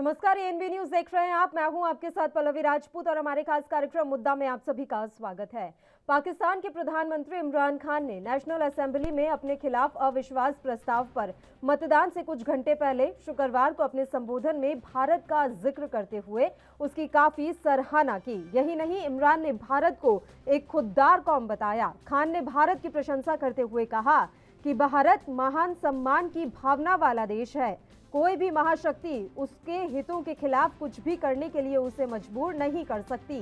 नमस्कार, ANB news देख रहे हैं आप। मैं हूं आपके साथ पल्लवी राजपूत और हमारे खास कार्यक्रम मुद्दा में आप सभी का स्वागत है। पाकिस्तान के प्रधानमंत्री इमरान खान ने नेशनल असेंबली में अपने खिलाफ अविश्वास प्रस्ताव पर मतदान से कुछ घंटे पहले शुक्रवार को अपने संबोधन में भारत का जिक्र करते हुए उसकी काफी सराहना की। यही नहीं, इमरान ने भारत को एक खुददार कौम बताया। खान ने भारत की प्रशंसा करते हुए कहा कि भारत महान सम्मान की भावना वाला देश है। कोई भी महाशक्ति उसके हितों के खिलाफ कुछ भी करने के लिए उसे मजबूर नहीं कर सकती।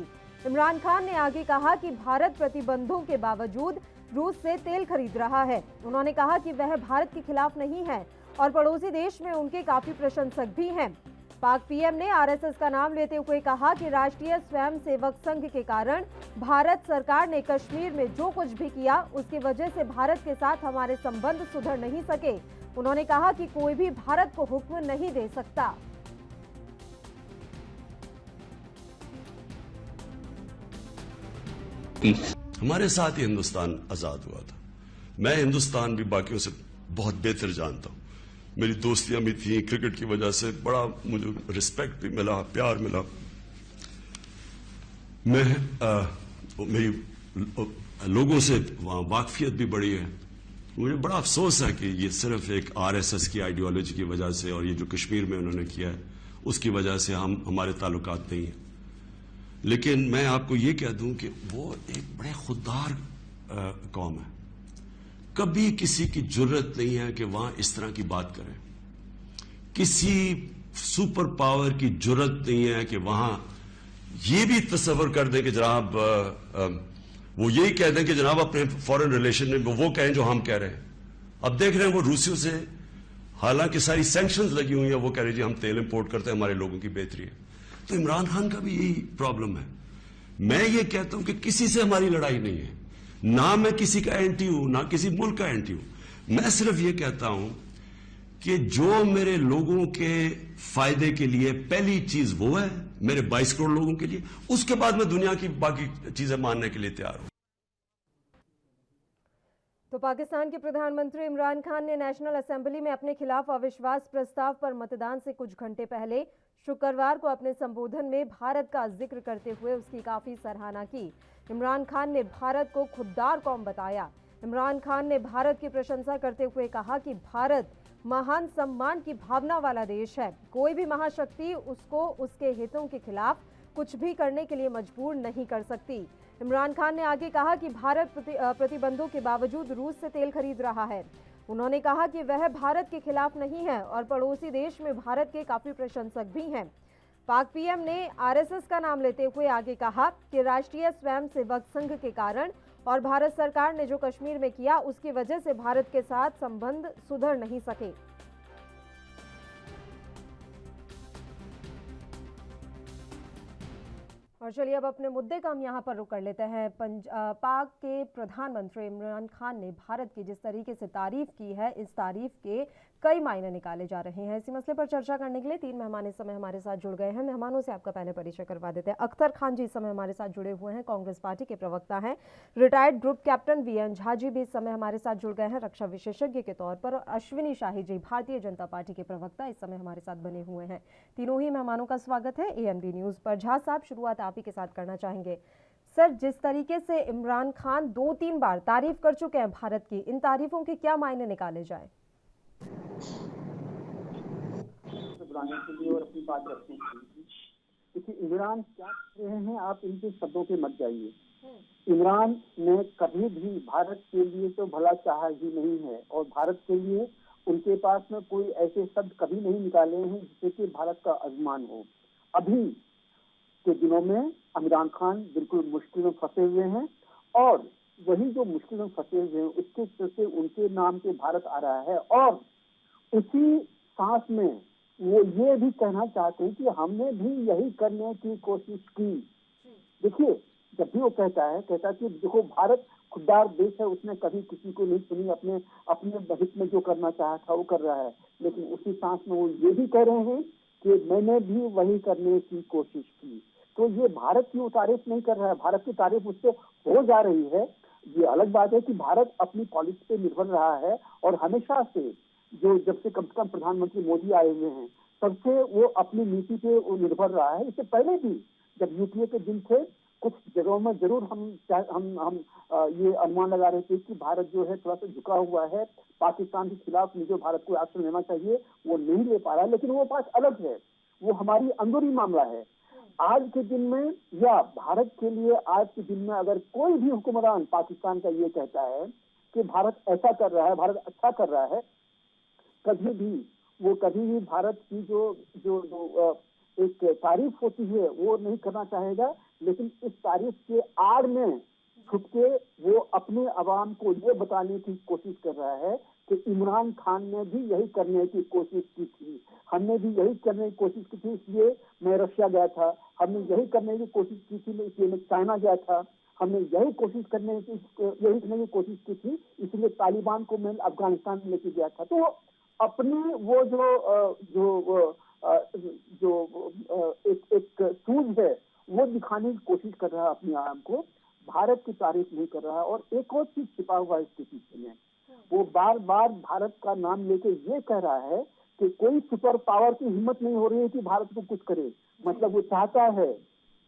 इमरान खान ने आगे कहा कि भारत प्रतिबंधों के बावजूद रूस से तेल खरीद रहा है। उन्होंने कहा कि वह भारत के खिलाफ नहीं है और पड़ोसी देश में उनके काफी प्रशंसक भी हैं। पाक पीएम ने आरएसएस का नाम लेते हुए कहा कि राष्ट्रीय स्वयंसेवक संघ के कारण भारत सरकार ने कश्मीर में जो कुछ भी किया उसकी वजह से भारत के साथ हमारे संबंध सुधर नहीं सके। उन्होंने कहा कि कोई भी भारत को हुक्म नहीं दे सकता। हमारे साथ ही हिंदुस्तान आजाद हुआ था। मैं हिंदुस्तान भी बाकियों से बहुत बेहतर जानता हूं। मेरी दोस्तियां भी थी, क्रिकेट की वजह से बड़ा मुझे रिस्पेक्ट भी मिला, प्यार मिला। मेरी लोगों से वहां वाकफियत भी बढ़ी है। मुझे बड़ा अफसोस है कि ये सिर्फ एक आरएसएस की आइडियोलॉजी की वजह से और ये जो कश्मीर में उन्होंने किया है उसकी वजह से हमारे ताल्लुकात नहीं है। लेकिन मैं आपको ये कह दूं कि वो एक बड़े खुददार कौम है। कभी किसी की जुर्रत नहीं है कि वहां इस तरह की बात करें। किसी सुपर पावर की जुर्रत नहीं है कि वहां ये भी तस्वर कर दें कि जनाब वो यही कह दें कि जनाब अपने फॉरेन रिलेशन में वो कहें जो हम कह रहे हैं। अब देख रहे हैं वो रूसियों से हालांकि सारी सैंक्शंस लगी हुई है, वो कह रहे जी हम तेल इंपोर्ट करते हैं, हमारे लोगों की बेहतरी है। तो इमरान खान का भी यही प्रॉब्लम है। मैं ये कहता हूं कि किसी से हमारी लड़ाई नहीं है, ना मैं किसी का एंटी हूं ना किसी मुल्क का एंटी हूं। मैं सिर्फ ये कहता हूं कि जो मेरे लोगों के फायदे के लिए पहली चीज वो है, मेरे 22 करोड़ लोगों के लिए, उसके बाद मैं दुनिया की बाकी चीजें मानने के लिए तैयार हूं। तो पाकिस्तान के प्रधानमंत्री इमरान खान ने नेशनल असेंबली में अपने खिलाफ अविश्वास प्रस्ताव पर मतदान से कुछ घंटे पहले शुक्रवार को अपने संबोधन में भारत का जिक्र करते हुए उसकी काफी सराहना की। इमरान खान ने भारत को खुददार कौम बताया। इमरान खान ने भारत की प्रशंसा करते हुए कहा कि भारत महान सम्मान की भावना वाला देश है। कोई भी महाशक्ति उसको उसके हितों के खिलाफ कुछ भी करने के लिए मजबूर नहीं कर सकती। इमरान खान ने आगे कहा कि भारत प्रतिबंधों के बावजूद रूस से तेल खरीद रहा है। उन्होंने कहा कि वह भारत के खिलाफ नहीं है और पड़ोसी देश में भारत के काफी प्रशंसक भी हैं। पाक पीएम ने आरएसएस का नाम लेते हुए आगे कहा कि राष्ट्रीय स्वयंसेवक संघ के कारण और भारत सरकार ने जो कश्मीर में किया उसकी वजह से भारत के साथ संबंध सुधर नहीं सके। और चलिए अब अपने मुद्दे का हम यहाँ पर रुक कर लेते हैं। पाक के प्रधानमंत्री इमरान खान ने भारत की जिस तरीके से तारीफ की है, इस तारीफ के कई मायने निकाले जा रहे हैं। इसी मसले पर चर्चा करने के लिए 3 मेहमान इस समय हमारे साथ जुड़ गए हैं। मेहमानों से आपका पहले परिचय करवा देते हैं। अख्तर खान जी इस समय हमारे साथ जुड़े हुए हैं, कांग्रेस पार्टी के प्रवक्ता हैं। Retired group captain VN Jha ji भी इस समय हमारे साथ जुड़ गए हैं, रक्षा विशेषज्ञ के तौर पर। और अश्विनी शाही जी भारतीय जनता पार्टी के प्रवक्ता इस समय हमारे साथ बने हुए हैं। तीनों ही मेहमानों का स्वागत है एएनबी न्यूज पर। झा साहब, शुरुआत आप ही के साथ करना चाहेंगे। सर, जिस तरीके से इमरान खान 2-3 बार तारीफ कर चुके हैं भारत की, इन तारीफों के क्या मायने निकाले जाए? बनाने के लिए और अपनी बात रखने के लिए, क्योंकि इमरान क्या कर रहे हैं, आप इनके शब्दों पे मत जाइए। इमरान ने कभी भी भारत के लिए तो भला चाहा ही नहीं है और भारत के लिए उनके पास में कोई ऐसे शब्द कभी नहीं निकाले हैं जिससे कि भारत का अभिमान हो। अभी के दिनों में इमरान खान बिल्कुल मुश्किल में फंसे हुए हैं और वही जो मुश्किल में फंसे हुए हैं उसके चलते उनके नाम पे भारत आ रहा है। और उसी सांस में वो ये भी कहना चाहते हैं कि हमने भी यही करने की कोशिश की। देखिए, जब भी वो कहता है कि देखो भारत खुददार देश है, उसने कभी किसी को नहीं सुनी, अपने हित में जो करना चाहा था वो कर रहा है। लेकिन उसी सांस में वो ये भी कह रहे हैं कि मैंने भी वही करने की कोशिश की। तो ये भारत की वो तारीफ नहीं कर रहा है, भारत की तारीफ उससे हो जा रही है। ये अलग बात है कि भारत अपनी पॉलिसी पे निर्भर रहा है और हमेशा से, जो जब से कम प्रधानमंत्री मोदी आए हुए हैं, सबसे वो अपनी नीति पे वो निर्भर रहा है। इससे पहले भी जब यूपीए के दिन थे, कुछ जगहों में जरूर हम ये अनुमान लगा रहे थे कि भारत जो है थोड़ा सा झुका हुआ है, पाकिस्तान के खिलाफ जो भारत को एक्शन लेना चाहिए वो नहीं ले पा रहा है, लेकिन वो बात अलग है, वो हमारी अंदरूनी मामला है। आज के दिन में या भारत के लिए आज के दिन में अगर कोई भी हुक्मरान पाकिस्तान का ये कहता है कि भारत ऐसा कर रहा है, भारत अच्छा कर रहा है, कभी भी भारत की जो एक तारीफ होती है वो नहीं करना चाहेगा, लेकिन इस तारीफ के आड़ में छुप के वो अपने अवाम को ये बताने की कोशिश कर रहा है कि इमरान खान ने भी यही करने की कोशिश की थी, हमने भी यही करने की कोशिश की थी, इसलिए मैं रशिया गया था, हमने यही करने की कोशिश की थी इसलिए मैं चाइना गया था, हमने यही करने की कोशिश की थी इसलिए तालिबान को मैं अफगानिस्तान में लेके गया था। तो अपने वो एक सूझ है वो दिखाने की कोशिश कर रहा है अपने आम को, भारत की तारीफ नहीं कर रहा है। और एक और चीज छिपा हुआ है इसके पीछे में, वो बार बार भारत का नाम लेके ये कह रहा है कि कोई सुपर पावर की हिम्मत नहीं हो रही है कि भारत को कुछ करे। मतलब वो चाहता है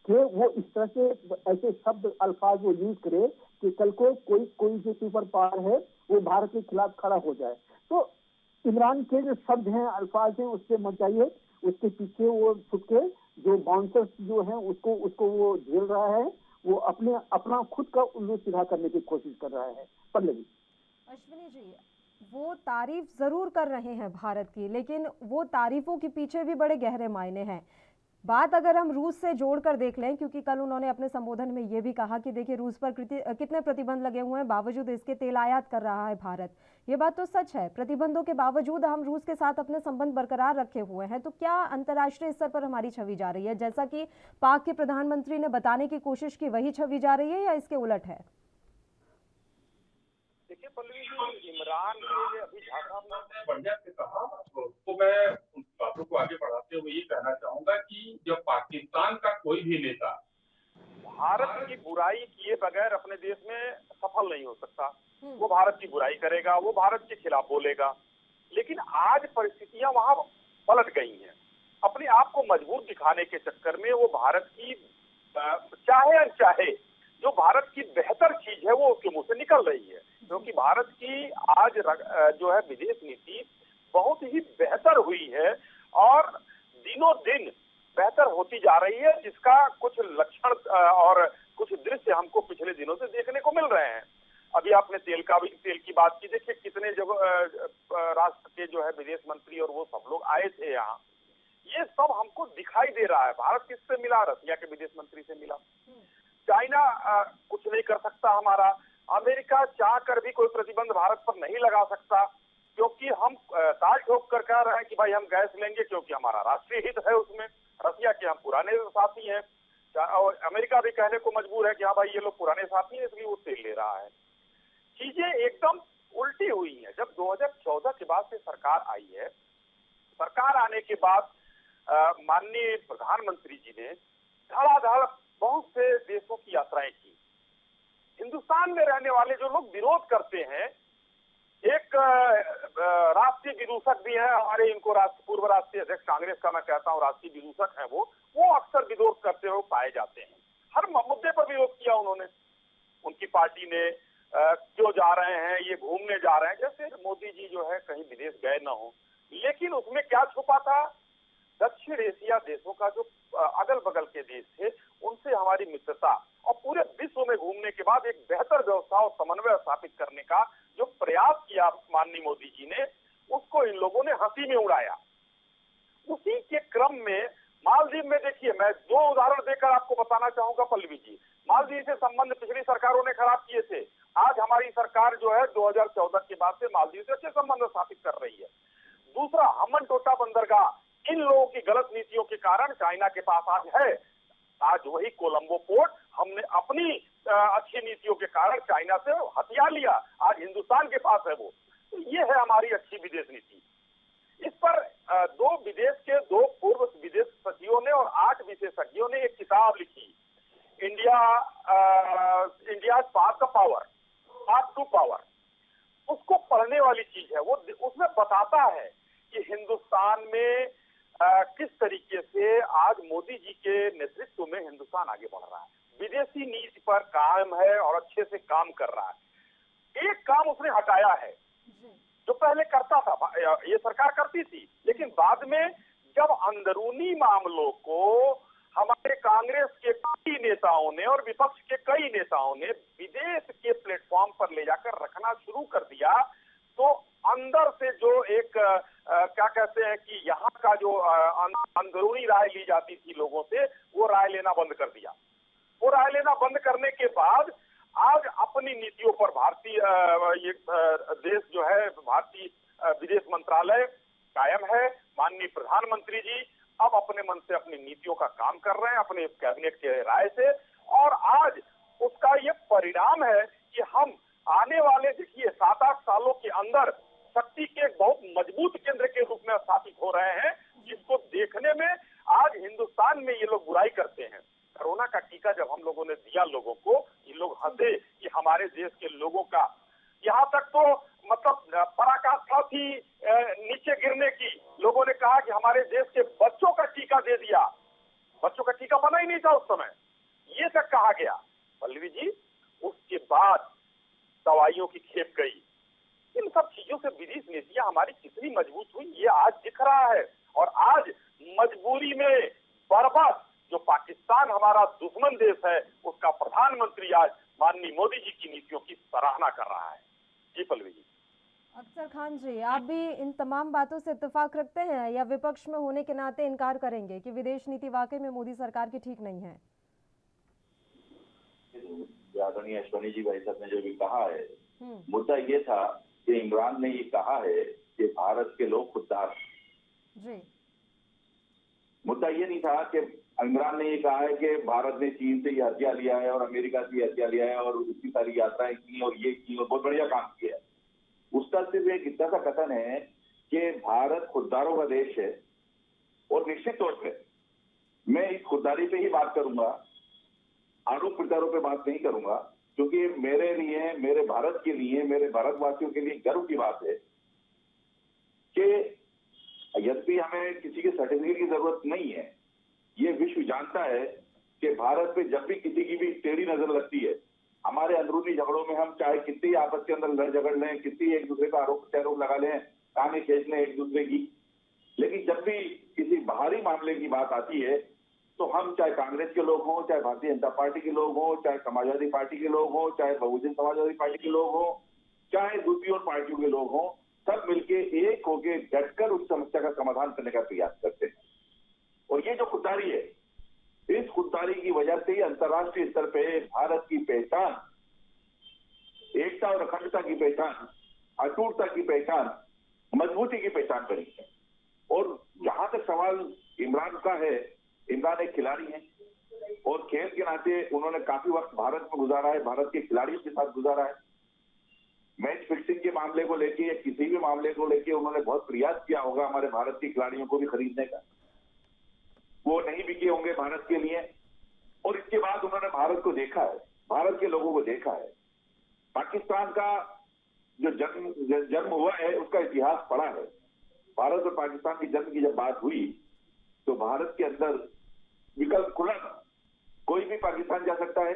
कि वो इस तरह से ऐसे शब्द अल्फाज वो यूज करे कि कल को कोई जो सुपर पावर है वो भारत के खिलाफ खड़ा हो जाए। तो इमरान के जो शब्द हैं, अल्फाज हैं, उससे मत जाइए, उसके पीछे वो छुप के जो बाउंसर्स जो हैं उसको वो झेल रहा है, वो अपना खुद का उल्लू सीधा करने की कोशिश कर रहा है। पल्लवी, अश्विनी जी, वो तारीफ जरूर कर रहे हैं भारत की, लेकिन वो तारीफों के पीछे भी बड़े गहरे मायने हैं। बात अगर हम रूस से जोड़कर देख लें, क्योंकि कल उन्होंने अपने संबोधन में ये भी कहा कि देखिए रूस पर कितने प्रतिबंध लगे हुए हैं, बावजूद इसके तेल आयात कर रहा है भारत। ये बात तो सच है, प्रतिबंधों के बावजूद हम रूस के साथ अपने संबंध बरकरार रखे हुए हैं। तो क्या अंतर्राष्ट्रीय स्तर पर हमारी छवि जा रही है, जैसा कि पाक के प्रधानमंत्री ने बताने की कोशिश की, वही छवि जा रही है या इसके उलट है? देखिए पल्लवी जी, इमरान के अभी झारखंड बढ़िया से कहा, तो मैं उन बातों को आगे बढ़ाते हुए ये कहना चाहूंगा कि जब पाकिस्तान का कोई भी नेता भारत की बुराई किए बगैर अपने देश में सफल नहीं हो सकता, वो भारत की बुराई करेगा, वो भारत के खिलाफ बोलेगा। लेकिन आज परिस्थितियां वहां पलट गई हैं। अपने आप को मजबूर दिखाने के चक्कर में वो भारत की चाहे अनचाहे जो भारत की बेहतर चीज है वो उसके मुंह से निकल रही है, क्योंकि भारत की आज जो है विदेश नीति बहुत ही बेहतर हुई है और दिनों दिन बेहतर होती जा रही है, जिसका कुछ लक्षण और कुछ दृश्य हमको पिछले दिनों से देखने को मिल रहे हैं। अभी आपने तेल की बात की, देखिए कितने राष्ट्र के जो है विदेश मंत्री और वो सब लोग आए थे यहाँ, ये सब हमको दिखाई दे रहा है। भारत किससे मिला? रसिया के विदेश मंत्री से मिला। चाइना कुछ नहीं कर सकता हमारा, अमेरिका चाह कर भी कोई प्रतिबंध भारत पर नहीं लगा सकता, क्योंकि हम ताल ठोक कर कह रहे हैं कि भाई हम गैस लेंगे क्योंकि हमारा राष्ट्रीय हित है उसमें। रसिया के हम पुराने साथी हैं और अमेरिका भी कहने को मजबूर है कि हाँ भाई ये लोग पुराने साथी हैं, इसलिए वो तेल ले रहा है। चीजें एकदम उल्टी हुई हैं। जब 2014 के बाद से सरकार आई है, सरकार आने के बाद माननीय प्रधानमंत्री जी ने धड़ाधड़ बहुत से देशों की यात्राएं की। हिंदुस्तान में रहने वाले जो लोग विरोध करते हैं, एक राष्ट्रीय विदूषक भी है हमारे, इनको पूर्व राष्ट्रीय अध्यक्ष कांग्रेस का मैं कहता हूँ राष्ट्रीय विदूषक है वो अक्सर विरोध करते हुए पाए जाते हैं। हर मुद्दे पर विरोध किया उन्होंने। उनकी पार्टी ने क्यों जा रहे हैं, ये घूमने जा रहे हैं, जैसे मोदी जी जो है कहीं विदेश गए ना हो। लेकिन उसमें क्या छुपा था? दक्षिण एशिया देशों का जो अगल बगल के देश थे उनसे हमारी मित्रता और पूरे विश्व में घूमने के बाद एक बेहतर व्यवस्था और समन्वय स्थापित करने का जो प्रयास किया माननीय मोदी जी ने, उसको इन लोगों ने हंसी में उड़ाया। उसी के क्रम में मालदीव में देखिए, मैं दो उदाहरण देकर आपको बताना चाहूंगा पल्लवी जी। मालदीव से संबंध पिछली सरकारों ने खराब किए थे, आज हमारी सरकार जो है 2014 के बाद से मालदीव से अच्छे संबंध स्थापित कर रही है। दूसरा, हम्बनटोटा बंदरगाह, इन लोगों की गलत नीतियों के कारण चाइना के पास आज है। आज वही कोलंबो पोर्ट हमने अपनी अच्छी नीतियों के कारण चाइना से हथिया लिया, आज हिंदुस्तान के पास है वो। तो ये है हमारी अच्छी विदेश नीति। इस पर दो पूर्व विदेश सचिवों ने और 8 विशेषज्ञों ने एक किताब लिखी, इंडिया पाथ टू पावर। उसको पढ़ने वाली चीज है वो। उसमें बताता है कि हिंदुस्तान में किस तरीके से आज मोदी जी के नेतृत्व में हिंदुस्तान आगे बढ़ रहा है, विदेशी नीति पर कायम है और अच्छे से काम कर रहा है। एक काम उसने हटाया है जो पहले करता था, ये सरकार करती थी, लेकिन बाद में जब अंदरूनी मामलों को हमारे कांग्रेस के कई नेताओं ने और विपक्ष के कई नेताओं ने विदेश के प्लेटफॉर्म पर ले जाकर रखना शुरू कर दिया, तो अंदर से जो एक क्या कहते हैं कि यहाँ का जो अंदरूनी राय ली जाती थी लोगों से, वो राय लेना बंद कर दिया। वो राय लेना बंद करने के बाद आज अपनी नीतियों पर भारतीय ये देश जो है, भारतीय विदेश मंत्रालय कायम है। माननीय प्रधानमंत्री जी अब अपने मन से अपनी नीतियों का काम कर रहे हैं, अपने कैबिनेट के राय से, और आज उसका ये परिणाम है कि हम आने वाले देखिए 7-8 सालों के अंदर शक्ति के एक बहुत मजबूत केंद्र के रूप में स्थापित हो रहे हैं, जिसको देखने में आज हिंदुस्तान में ये लोग बुराई करते हैं। कोरोना का टीका जब हम लोगों ने दिया लोगों को, ये लोग हंसे कि हमारे देश के लोगों का, यहाँ तक तो मतलब पराकाष्ठा थी नीचे गिरने की। लोगों ने कहा कि हमारे देश के बच्चों का टीका दे दिया, बच्चों का टीका बना ही नहीं था उस समय, ये तक कहा गया। पल्लवी जी, उसके बाद दवाइयों की खेप गई। इन सब चीजों से विदेश नीतियां हमारी कितनी मजबूत हुई, ये आज दिख रहा है। और आज मजबूरी में बर्बाद जो पाकिस्तान हमारा दुश्मन देश है, उसका प्रधानमंत्री आज माननीय मोदी जी की नीतियों की सराहना कर रहा है। जी पल्लवी जी। अख्तर खान जी, आप भी इन तमाम बातों से इत्तेफाक रखते हैं या विपक्ष में होने के नाते इनकार करेंगे कि विदेश नीति वाकई में मोदी सरकार की ठीक नहीं है? आदरणीय अश्वनी जी भाई साहब ने जो भी कहा है, मुद्दा ये था कि इमरान ने ये कहा है कि भारत के लोग खुददार जी। मुद्दा ये नहीं था कि इमरान ने ये कहा है कि भारत ने चीन से ये हथिया लिया है और अमेरिका से ये हथिया लिया है और इतनी सारी यात्राएं की और ये की और बहुत बढ़िया काम किया है। उसका सिर्फ एक इतना सा कथन है कि भारत खुददारों का देश है, और निश्चित तौर पे मैं इस खुददारी पे ही बात करूंगा, आरोप प्रत्यारोप पे बात नहीं करूंगा, क्योंकि मेरे लिए, मेरे भारत के लिए, मेरे भारतवासियों के लिए गर्व की बात है कि यद्यपि हमें किसी के सर्टिफिकेट की जरूरत नहीं है, ये विश्व जानता है कि भारत पे जब भी किसी की भी टेढ़ी नजर लगती है, हमारे अंदरूनी झगड़ों में हम चाहे कितनी आपस के अंदर लड़ झगड़ लें, कितनी एक दूसरे का आरोप प्रत्यारोप लगा लें, काने खींच लें एक दूसरे की, लेकिन जब भी किसी बाहरी मामले की बात आती है तो हम चाहे कांग्रेस के लोग हों, चाहे भारतीय जनता पार्टी के लोग हों, चाहे समाजवादी पार्टी के लोग हों, चाहे बहुजन समाजवादी पार्टी के लोग हों, चाहे दूसरी और पार्टियों के लोग हों, सब मिलके एक होके डटकर उस समस्या का समाधान करने का प्रयास करते हैं। और ये जो खुददारी है, इस खुददारी की वजह से ही अंतर्राष्ट्रीय स्तर पे भारत की पहचान, एकता और अखंडता की पहचान, अटूटता की पहचान, मजबूती की पहचान बनी है। और जहां तक सवाल इमरान का है, इमरान एक खिलाड़ी है और खेल के नाते उन्होंने काफी वक्त भारत में गुजारा है, भारत के खिलाड़ियों के साथ गुजारा है। मैच फिक्सिंग के मामले को लेके या किसी भी मामले को लेके उन्होंने बहुत प्रयास किया होगा हमारे भारत के खिलाड़ियों को भी खरीदने का, वो नहीं बिके होंगे भारत के लिए। और इसके बाद उन्होंने भारत को देखा है, भारत के लोगों को देखा है, पाकिस्तान का जो जन्म हुआ है उसका इतिहास पढ़ा है। भारत और पाकिस्तान के जन्म की जब बात हुई तो भारत के अंदर विकल्प खुला था, कोई भी पाकिस्तान जा सकता है,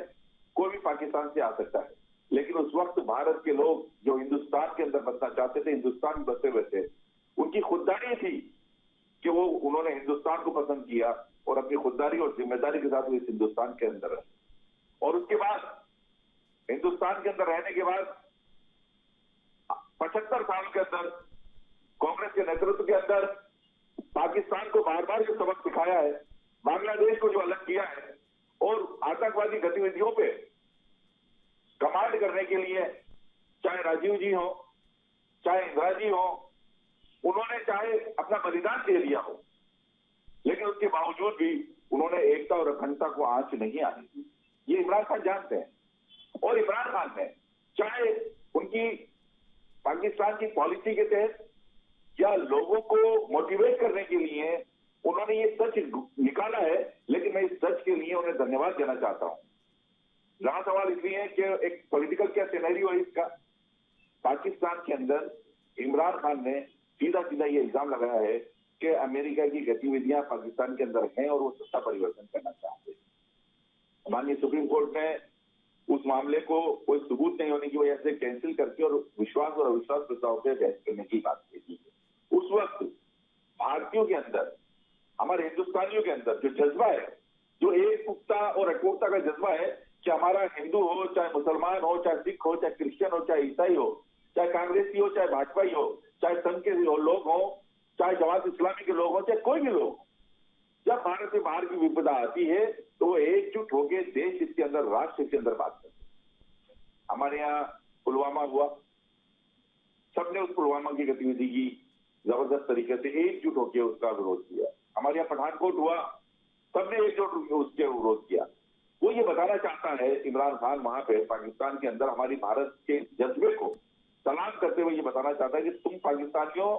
कोई भी पाकिस्तान से आ सकता है। लेकिन उस वक्त भारत के लोग जो हिंदुस्तान के अंदर बसना चाहते थे, हिंदुस्तान में बसे हुए थे, उनकी खुददारी थी कि वो उन्होंने हिंदुस्तान को पसंद किया और अपनी खुददारी और जिम्मेदारी के साथ वो इस हिंदुस्तान के अंदर है। और उसके बाद हिंदुस्तान के अंदर रहने के बाद 75 साल के अंदर कांग्रेस के नेतृत्व के अंदर पाकिस्तान को बार बार जो सबक सिखाया है, बांग्लादेश को जो अलग किया है और आतंकवादी गतिविधियों पे कमांड करने के लिए चाहे राजीव जी हो, चाहे इंदिरा जी हो, उन्होंने चाहे अपना बलिदान दे दिया हो, लेकिन उसके बावजूद भी उन्होंने एकता और अखंडता को आंच नहीं आने दी। ये इमरान खान जानते हैं। और इमरान खान ने चाहे उनकी पाकिस्तान की पॉलिसी के तहत या लोगों को मोटिवेट करने के लिए उन्होंने ये सच निकाला है, लेकिन मैं इस सच के लिए उन्हें धन्यवाद देना चाहता हूं। जहां सवाल इसलिए है कि एक पॉलिटिकल क्या सिनेरियो है इसका, पाकिस्तान के अंदर इमरान खान ने सीधा सीधा ये इल्जाम लगाया है कि अमेरिका की गतिविधियां पाकिस्तान के अंदर हैं और वो सत्ता परिवर्तन करना चाहते हैं। माननीय सुप्रीम कोर्ट ने उस मामले को कोई सबूत नहीं होने की वजह से कैंसिल करके और विश्वास और अविश्वास प्रस्ताव पे बहस करने की बात की थी। उस वक्त भारतीयों के अंदर, हमारे हिंदुस्तानियों के अंदर जो जज्बा है, जो एकता और अटूटता का जज्बा है कि हमारा हिंदू हो, चाहे मुसलमान हो, चाहे सिख हो, चाहे क्रिश्चियन हो, चाहे ईसाई हो, चाहे कांग्रेसी हो, चाहे भाजपाई हो, चाहे संघ के लोग हो, चाहे जमात इस्लामी के लोग हो, चाहे कोई भी लोग, जब भारत से बाहर की विपदा आती है तो वो एकजुट होकर देश इसके अंदर, राष्ट्र इसके अंदर बात करते हैं। हमारे यहाँ पुलवामा हुआ, सबने उस पुलवामा की गतिविधि की जबरदस्त तरीके से एकजुट होकर उसका विरोध किया। हमारे यहाँ पठानकोट हुआ, सबने एकजुट होकर उसके विरोध किया। वो ये बताना चाहता है इमरान खान वहां पे पाकिस्तान के अंदर हमारी भारत के जज्बे को सलाम करते हुए ये बताना चाहता है कि तुम पाकिस्तानियों,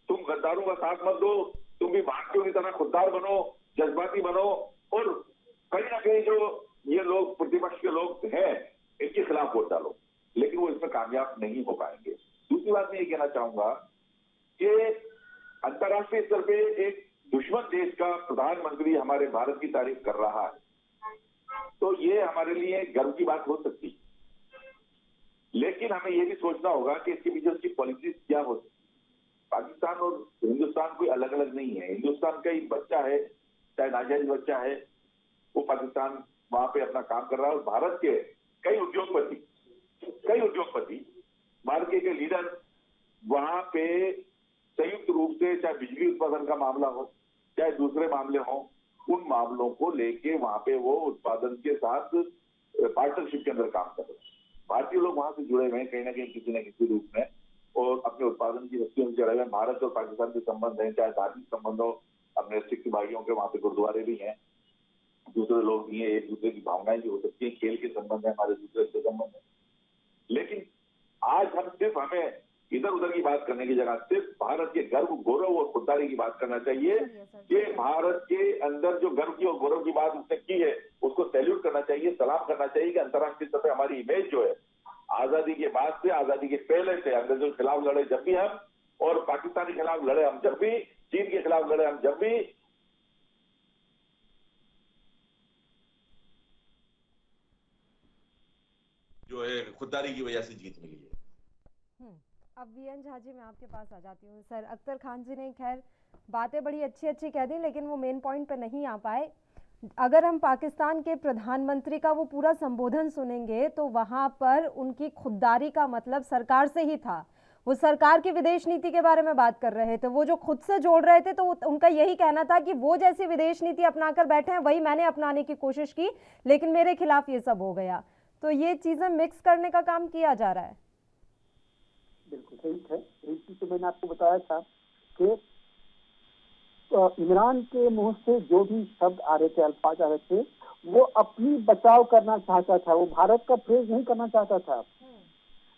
तुम गद्दारों का साथ मत दो, तुम भी भारतीयों की तरह खुददार बनो, जज्बाती बनो, और कहीं ना कहीं जो ये लोग प्रतिपक्ष के लोग हैं इनके खिलाफ वोट डालो। लेकिन वो इसमें कामयाब नहीं हो पाएंगे। दूसरी बात मैं ये कहना चाहूंगा कि अंतर्राष्ट्रीय स्तर पे एक दुश्मन देश का प्रधानमंत्री हमारे भारत की तारीफ कर रहा है, तो ये हमारे लिए गर्व की बात हो सकती है। लेकिन हमें ये भी सोचना होगा कि इसके पीछे उसकी पॉलिसीज क्या हो सकती है। पाकिस्तान और हिंदुस्तान कोई अलग अलग नहीं है। हिंदुस्तान का एक बच्चा है, चाहे नाजायज बच्चा है, वो पाकिस्तान वहां पे अपना काम कर रहा है। और भारत के कई उद्योगपति, भारत के लीडर वहां पे संयुक्त रूप से, चाहे बिजली उत्पादन का मामला हो, चाहे दूसरे मामले हो, उन मामलों को लेके वहां पे वो उत्पादन के साथ पार्टनरशिप के अंदर काम कर रहे हैं। भारतीय लोग वहां से जुड़े हुए हैं कहीं ना कहीं, किसी न किसी रूप में, और अपने उत्पादन की हस्तियों से जुड़े हुए हैं। भारत और पाकिस्तान के संबंध हैं, चाहे धार्मिक संबंध हो, अपने सिख भाइयों के वहां पे गुरुद्वारे भी हैं, दूसरे लोग भी हैं, एक दूसरे की भावनाएं भी हो सकती है, खेल के संबंध है, हमारे दूसरे से संबंध है। लेकिन आज हम सिर्फ, हमें इधर उधर की बात करने की जगह सिर्फ भारत के गर्व, गौरव और खुददारी की बात करना चाहिए कि भारत के अंदर जो गर्व की और गौरव की बात उसने की है उसको सैल्यूट करना चाहिए, सलाम करना चाहिए कि अंतर्राष्ट्रीय स्तर पर हमारी इमेज जो है, आजादी के बाद से, आजादी के पहले से, अंग्रेजों के खिलाफ लड़े जब भी हम, और पाकिस्तान के खिलाफ लड़े हम जब भी, चीन के खिलाफ लड़े हम जब भी, जो है खुददारी की वजह से जीत मिली है। अब वीएन झा जी, मैं आपके पास आ जाती हूँ। सर, अख्तर खान जी ने खैर बातें बड़ी अच्छी अच्छी कह दी, लेकिन वो मेन पॉइंट पे नहीं आ पाए। अगर हम पाकिस्तान के प्रधानमंत्री का वो पूरा संबोधन सुनेंगे तो वहां पर उनकी खुददारी का मतलब सरकार से ही था। वो सरकार की विदेश नीति के बारे में बात कर रहे थे, वो जो खुद से जोड़ रहे थे, तो उनका यही कहना था कि वो जैसी विदेश नीति अपनाकर बैठे हैं वही मैंने अपनाने की कोशिश की, लेकिन मेरे खिलाफ ये सब हो गया। तो ये चीजें मिक्स करने का काम किया जा रहा है। बिल्कुल ठीक है। एक चीज तो मैंने आपको बताया था कि इमरान के मुंह से जो भी शब्द आ रहे थे, अल्फाज आ रहे थे, वो अपनी बचाव करना चाहता था, वो भारत का प्रेज नहीं करना चाहता था।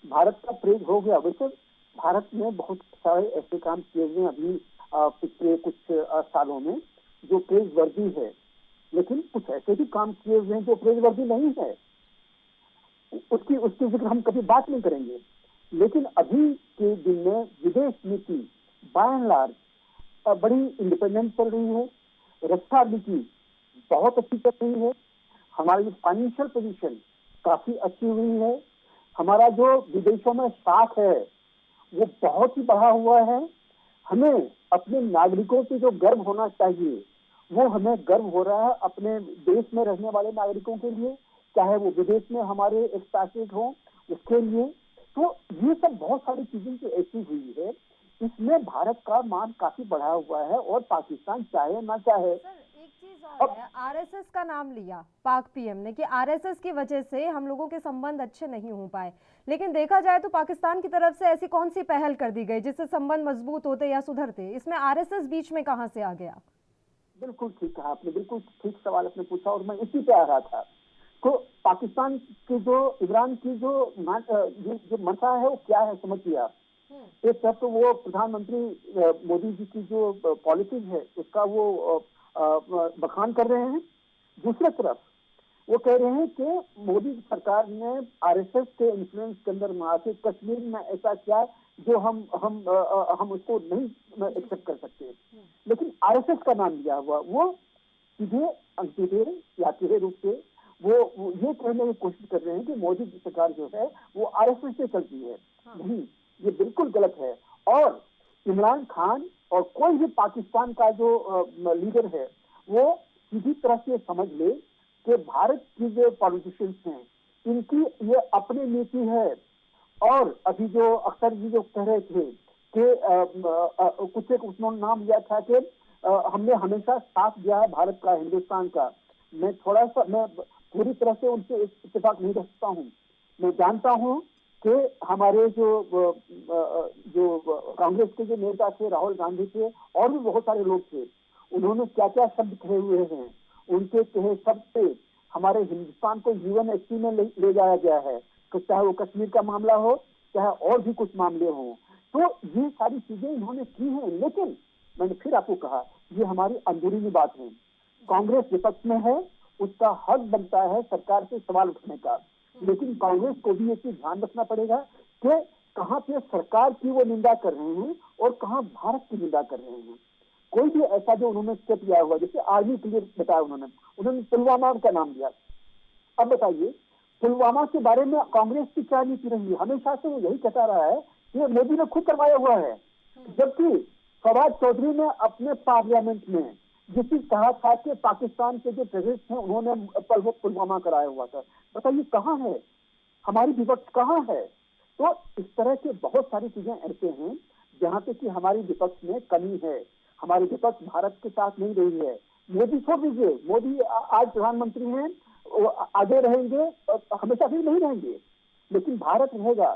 भारत का प्रेज हो गया। वैसे भारत में बहुत सारे ऐसे काम किए हुए अभी पिछले कुछ सालों में जो प्रेज वर्दी है, लेकिन कुछ ऐसे भी काम किए हुए हैं जो प्रेज वर्दी नहीं है, उसकी जिक्र हम कभी बात नहीं करेंगे। लेकिन अभी के दिन में विदेश नीति बाय एंड लार्ज बड़ी इंडिपेंडेंट चल रही है, रक्षा नीति बहुत अच्छी चल रही है, हमारी फाइनेंशियल पोजीशन काफी अच्छी हुई है, हमारा जो विदेशों में साख है वो बहुत ही बढ़ा हुआ है। हमें अपने नागरिकों से जो गर्व होना चाहिए वो हमें गर्व हो रहा है अपने देश में रहने वाले नागरिकों के लिए, चाहे वो विदेश में हमारे एक्सपैट्रिएट हो उसके लिए। तो ये सब बहुत सारी चीजें जो ऐसी हुई है, इसमें भारत का मान काफी बढ़ा हुआ है, और पाकिस्तान चाहे ना चाहे। सर, एक चीज और है, आरएसएस का नाम लिया पाक पीएम ने कि आरएसएस की वजह से हम लोगों के संबंध अच्छे नहीं हो पाए, लेकिन देखा जाए तो पाकिस्तान की तरफ से ऐसी कौन सी पहल कर दी गई जिससे संबंध मजबूत होते या सुधरते? इसमें आरएसएस बीच में कहां से आ गया? बिल्कुल ठीक कहा आपने, बिल्कुल ठीक सवाल आपने पूछा और मैं इसी पे आ रहा था। तो पाकिस्तान की जो इमरान की जो मंशा है वो क्या है समझिए आप। एक तरफ तो वो प्रधानमंत्री मोदी जी की जो पॉलिसीज है उसका वो बखान कर रहे हैं, दूसरी तरफ वो कह रहे हैं कि मोदी सरकार ने आरएसएस के इन्फ्लुएंस के अंदर में आके कश्मीर में ऐसा किया जो हम उसको नहीं एक्सेप्ट कर सकते। लेकिन आरएसएस का नाम लिया हुआ वो सीधे अंकित या सीधे रूप से वो ये कहने की कोशिश कर रहे हैं कि मोदी की सरकार जो है वो आरएसएस से चलती है। नहीं, ये बिल्कुल गलत है। और इमरान खान और कोई भी पाकिस्तान का जो लीडर है वो सीधी तरह से समझ ले कि भारत की जो पॉलिटिशियंस हैं इनकी ये अपनी नीति है। और अभी जो अख्तर जी जो कह रहे थे कि कुछ एक उन्होंने नाम लिया था कि हमने हमेशा साथ दिया है भारत का, हिंदुस्तान का। मैं पूरी तरह से उनसे इत्तेफाक नहीं रखता हूँ। मैं जानता हूँ कि हमारे जो कांग्रेस के जो नेता थे, राहुल गांधी थे और भी बहुत सारे लोग थे, उन्होंने क्या क्या शब्द कहे हुए हैं। उनके कहे शब्द से हमारे हिंदुस्तान को UNSC में ले जाया गया है, चाहे वो कश्मीर का मामला हो चाहे और भी कुछ मामले हों। तो ये सारी चीजें इन्होंने की हैं। लेकिन मैंने फिर आपको कहा ये हमारी अंदरूनी बात है। कांग्रेस विपक्ष में है, उसका हक बनता है सरकार से सवाल उठने का। लेकिन कांग्रेस को भी ये चीज ध्यान रखना पड़ेगा कि कहाँ पे सरकार की वो निंदा कर रहे हैं और कहाँ भारत की निंदा कर रहे हैं। कोई भी ऐसा जो उन्होंने स्टेप लिया हुआ, जैसे आर्मी के लिए बताया उन्होंने पुलवामा का नाम लिया। अब बताइए पुलवामा के बारे में कांग्रेस की क्या नीति रही है? हमेशा से वो यही कहता रहा है कि मोदी ने खुद करवाया हुआ है। जबकि फवाद चौधरी ने अपने पार्लियामेंट में जिसकी कहा था कि पाकिस्तान के जो टेररिस्ट हैं उन्होंने पुलवामा कराया हुआ था। बताइए कहाँ है हमारी विपक्ष, कहाँ है? तो इस तरह के बहुत सारी चीजें ऐसे हैं जहाँ पे कि हमारी विपक्ष में कमी है। हमारी विपक्ष भारत के साथ नहीं रही है। मोदी छोड़ दीजिए, मोदी आज प्रधानमंत्री हैं, आगे रहेंगे, हमेशा भी नहीं रहेंगे, लेकिन भारत रहेगा।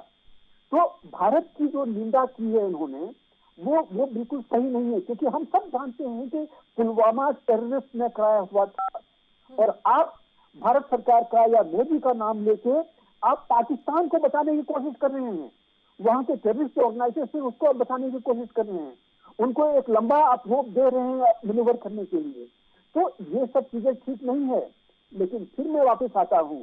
तो भारत की जो निंदा की है इन्होंने वो बिल्कुल सही नहीं है, क्योंकि हम सब जानते हैं कि पुलवामा टेररिस्ट ने कराया हुआ था। और आप भारत सरकार का या मोदी का नाम लेके आप पाकिस्तान को बचाने की कोशिश कर रहे हैं। वहां के टेररिस्ट ऑर्गेनाइजेशन उसको बचाने की कोशिश कर रहे हैं, उनको एक लंबा आप होप दे रहे हैं मैन्यूवर करने के लिए। तो ये सब चीजें ठीक नहीं है। लेकिन फिर मैं वापस आता हूँ,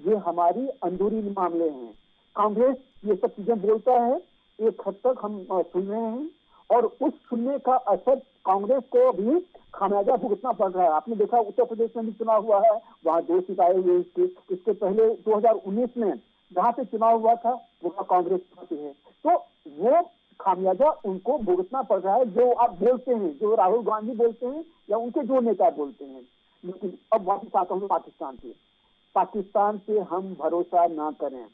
ये हमारी अंदरूनी मामले हैं। कांग्रेस ये सब चीजें बोलता है, एक हद तक हम सुन रहे हैं और उस सुनने का असर कांग्रेस को भी खामियाजा भुगतना पड़ रहा है। आपने देखा उत्तर प्रदेश में भी चुनाव हुआ है, वहां 2 सीट आए हुए। इसके पहले 2019 में जहाँ पे चुनाव हुआ था वो कांग्रेस पार्टी है। तो वो खामियाजा उनको भुगतना पड़ रहा है जो आप बोलते हैं, जो राहुल गांधी बोलते हैं या उनके जो नेता बोलते हैं। लेकिन अब वापस आता हूँ पाकिस्तान पे हम भरोसा ना करें।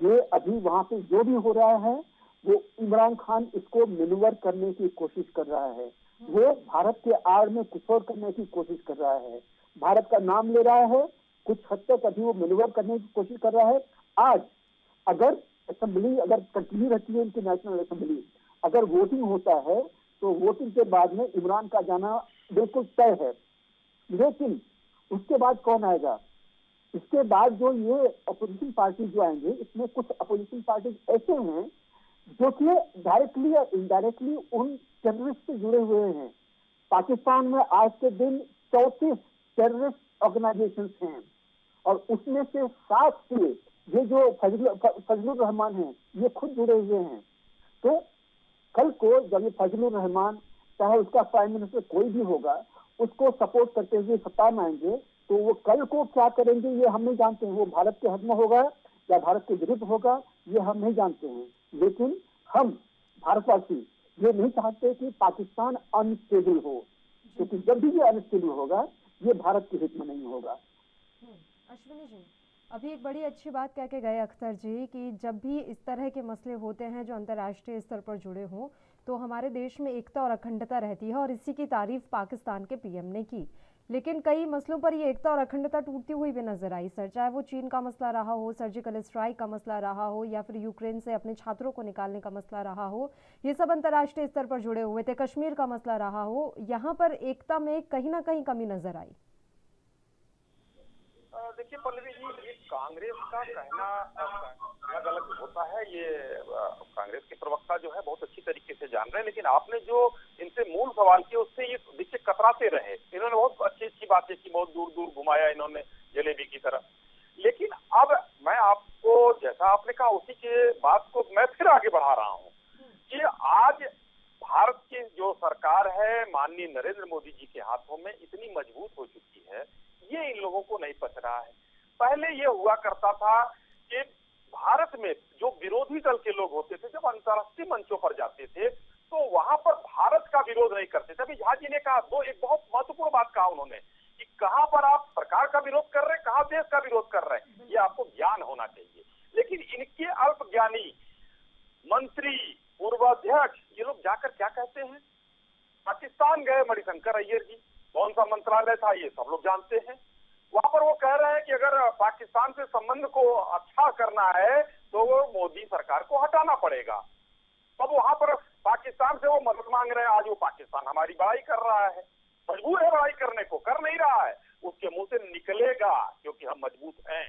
ये अभी वहां पे जो भी हो रहा है वो इमरान खान इसको मैन्यूवर करने की कोशिश कर रहा है। वो भारत के आड़ में कुछ और करने की कोशिश कर रहा है, भारत का नाम ले रहा है, कुछ हद तक अभी वो मैन्यूवर करने की कोशिश कर रहा है। आज अगर असेंबली अगर कंटिन्यू रहती है, इनकी नेशनल असेंबली अगर वोटिंग होता है तो वोटिंग के बाद में इमरान का जाना बिल्कुल तय है। लेकिन उसके बाद कौन आएगा? इसके बाद जो ये अपोजिशन पार्टी जो आएंगे, इसमें कुछ अपोजिशन पार्टी ऐसे हैं जो कि डायरेक्टली या इनडायरेक्टली उन टेररिस्ट से जुड़े हुए हैं। पाकिस्तान में आज के दिन 34 टेररिस्ट ऑर्गेनाइजेशंस हैं और उसमें से 7 से ये जो फजलुर रहमान हैं ये खुद जुड़े हुए हैं। तो कल को जब ये फजलुर रहमान चाहे उसका प्राइम मिनिस्टर कोई भी होगा उसको सपोर्ट करते हुए सत्ता में आएंगे तो वो कल को क्या करेंगे ये हम नहीं जानते हैं। वो भारत के हक में होगा या भारत के विरुद्ध होगा ये हम नहीं जानते हैं। लेकिन हम भारतवासी ये नहीं चाहते कि पाकिस्तान अनस्टेबल हो, क्योंकि जब भी ये अनस्टेबल होगा ये भारत के हित में नहीं होगा। अश्विनी जी, अभी एक बड़ी अच्छी बात कह के गए अख्तर जी कि जब भी इस तरह के मसले होते हैं जो अंतर्राष्ट्रीय स्तर पर जुड़े हों तो हमारे देश में एकता और अखंडता रहती है और इसी की तारीफ पाकिस्तान के पीएम ने की। लेकिन कई मसलों पर ये एकता और अखंडता टूटती हुई भी नजर आई सर, चाहे वो चीन का मसला रहा हो, सर्जिकल स्ट्राइक का मसला रहा हो या फिर यूक्रेन से अपने छात्रों को निकालने का मसला रहा हो, ये सब अंतर्राष्ट्रीय स्तर पर जुड़े हुए थे। कश्मीर का मसला रहा हो, यहाँ पर एकता में कहीं ना कहीं कमी नजर आई। देखिए पल्लवी जी, ये कांग्रेस का कहना अलग अलग होता है, ये कांग्रेस के प्रवक्ता जो है बहुत अच्छी तरीके से जान रहे हैं, लेकिन आपने जो इनसे मूल सवाल किया उससे ये देखिए कतराते रहे। इन्होंने बहुत अच्छी अच्छी बातें की, बहुत दूर दूर घुमाया इन्होंने जलेबी की तरह। लेकिन अब मैं आपको जैसा आपने कहा उसी के बात को मैं फिर आगे बढ़ा रहा हूँ कि आज भारत की जो सरकार है माननीय नरेंद्र मोदी जी के हाथों में इतनी मजबूत हो चुकी है, ये इन लोगों को नहीं पच रहा है। पहले ये हुआ करता था कि भारत में जो विरोधी दल के लोग होते थे, जब अंतर्राष्ट्रीय मंचों पर जाते थे तो वहां पर भारत का विरोध नहीं करते थे। अभी झा जी ने कहा एक बहुत महत्वपूर्ण बात कहा उन्होंने कि कहां पर आप सरकार का विरोध कर रहे हैं, कहां देश का विरोध कर रहे हैं, ये आपको ज्ञान होना चाहिए। लेकिन इनके अल्प ज्ञानी मंत्री, पूर्वाध्यक्ष, ये लोग जाकर क्या कहते हैं? पाकिस्तान गए मणिशंकर अय्यर जी, कौन सा मंत्रालय था ये सब लोग जानते हैं। वहां पर वो कह रहे हैं कि अगर पाकिस्तान से संबंध को अच्छा करना है तो वो मोदी सरकार को हटाना पड़ेगा। अब वहां पर पाकिस्तान से वो मदद मांग रहे हैं। आज वो पाकिस्तान हमारी बड़ाई कर रहा है, मजबूर है बड़ाई करने को, कर नहीं रहा है, उसके मुंह से निकलेगा क्योंकि हम मजबूत हैं।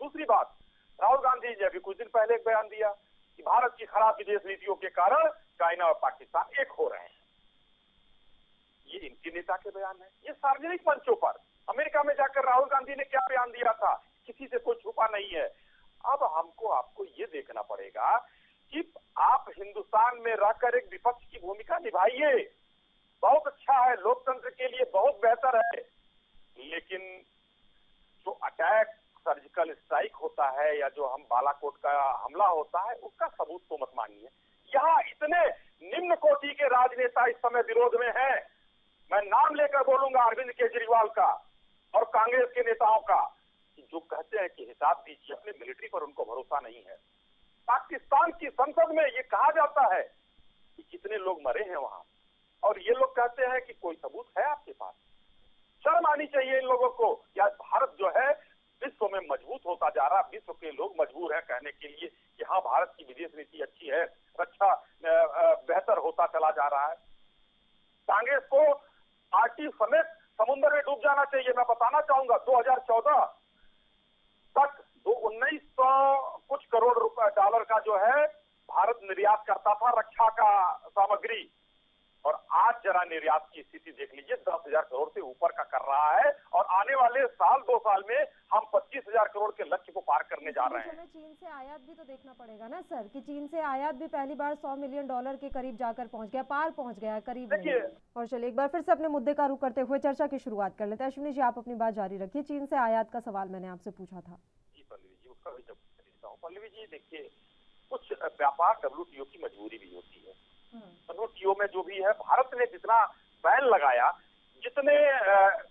दूसरी बात, राहुल गांधी जी ने अभी कुछ दिन पहले एक बयान दिया कि भारत की खराब विदेश नीतियों के कारण चाइना और पाकिस्तान एक हो रहे हैं। ये इनके नेता के बयान है। ये सार्वजनिक मंचों पर अमेरिका में जाकर राहुल गांधी ने क्या बयान दिया था, किसी से कोई छुपा नहीं है। अब हमको आपको ये देखना पड़ेगा कि आप हिंदुस्तान में रहकर एक विपक्ष की भूमिका निभाइए, बहुत अच्छा है, लोकतंत्र के लिए बहुत बेहतर है। लेकिन जो अटैक, सर्जिकल स्ट्राइक होता है या जो हम बालाकोट का हमला होता है, उसका सबूत तो मत मांगिए। यहाँ इतने निम्न कोटि के राजनेता इस समय विरोध में हैं। मैं नाम लेकर बोलूंगा अरविंद केजरीवाल का और कांग्रेस के नेताओं का, जो कहते हैं कि हिसाब दीजिए, अपने मिलिट्री पर उनको भरोसा नहीं है। पाकिस्तान की संसद में ये कहा जाता है कि कितने लोग मरे हैं वहां, और ये लोग कहते हैं कि कोई सबूत है आपके पास? शर्म आनी चाहिए इन लोगों को। या भारत जो है विश्व में मजबूत होता जा रहा, विश्व के लोग मजबूर है कहने के लिए कि हाँ भारत की विदेश नीति अच्छी है, रक्षा बेहतर होता चला जा रहा है। कांग्रेस को पार्टी समेत समुद्र में डूब जाना चाहिए। मैं बताना चाहूंगा 2014 तक 1900 कुछ करोड़ डॉलर का जो है भारत निर्यात करता था रक्षा का सामग्री, और आज जरा निर्यात की स्थिति देख लीजिए, 10,000 करोड़ से ऊपर का कर रहा है, और आने वाले साल 2 साल में हम 25,000 करोड़ के लक्ष्य को पार करने जा रहे हैं। चीन से आयात भी तो देखना पड़ेगा ना सर, कि चीन से आयात भी पहली बार $100 मिलियन के करीब जाकर पहुंच गया, पार पहुंच गया करीब नहीं। और चलिए एक बार फिर से अपने मुद्दे का रुख करते हुए चर्चा की शुरुआत कर लेते हैं। अश्विनी जी, आप अपनी बात जारी रखिए। चीन से आयात का सवाल मैंने आपसे पूछा था। जी पल्लवी जी, उसका भी जवाब देता हूँ। पल्लवी जी देखिए, कुछ व्यापार WTO की मजबूरी भी होती है। WTO में जो भी है, भारत ने जितना बैन लगाया, जितने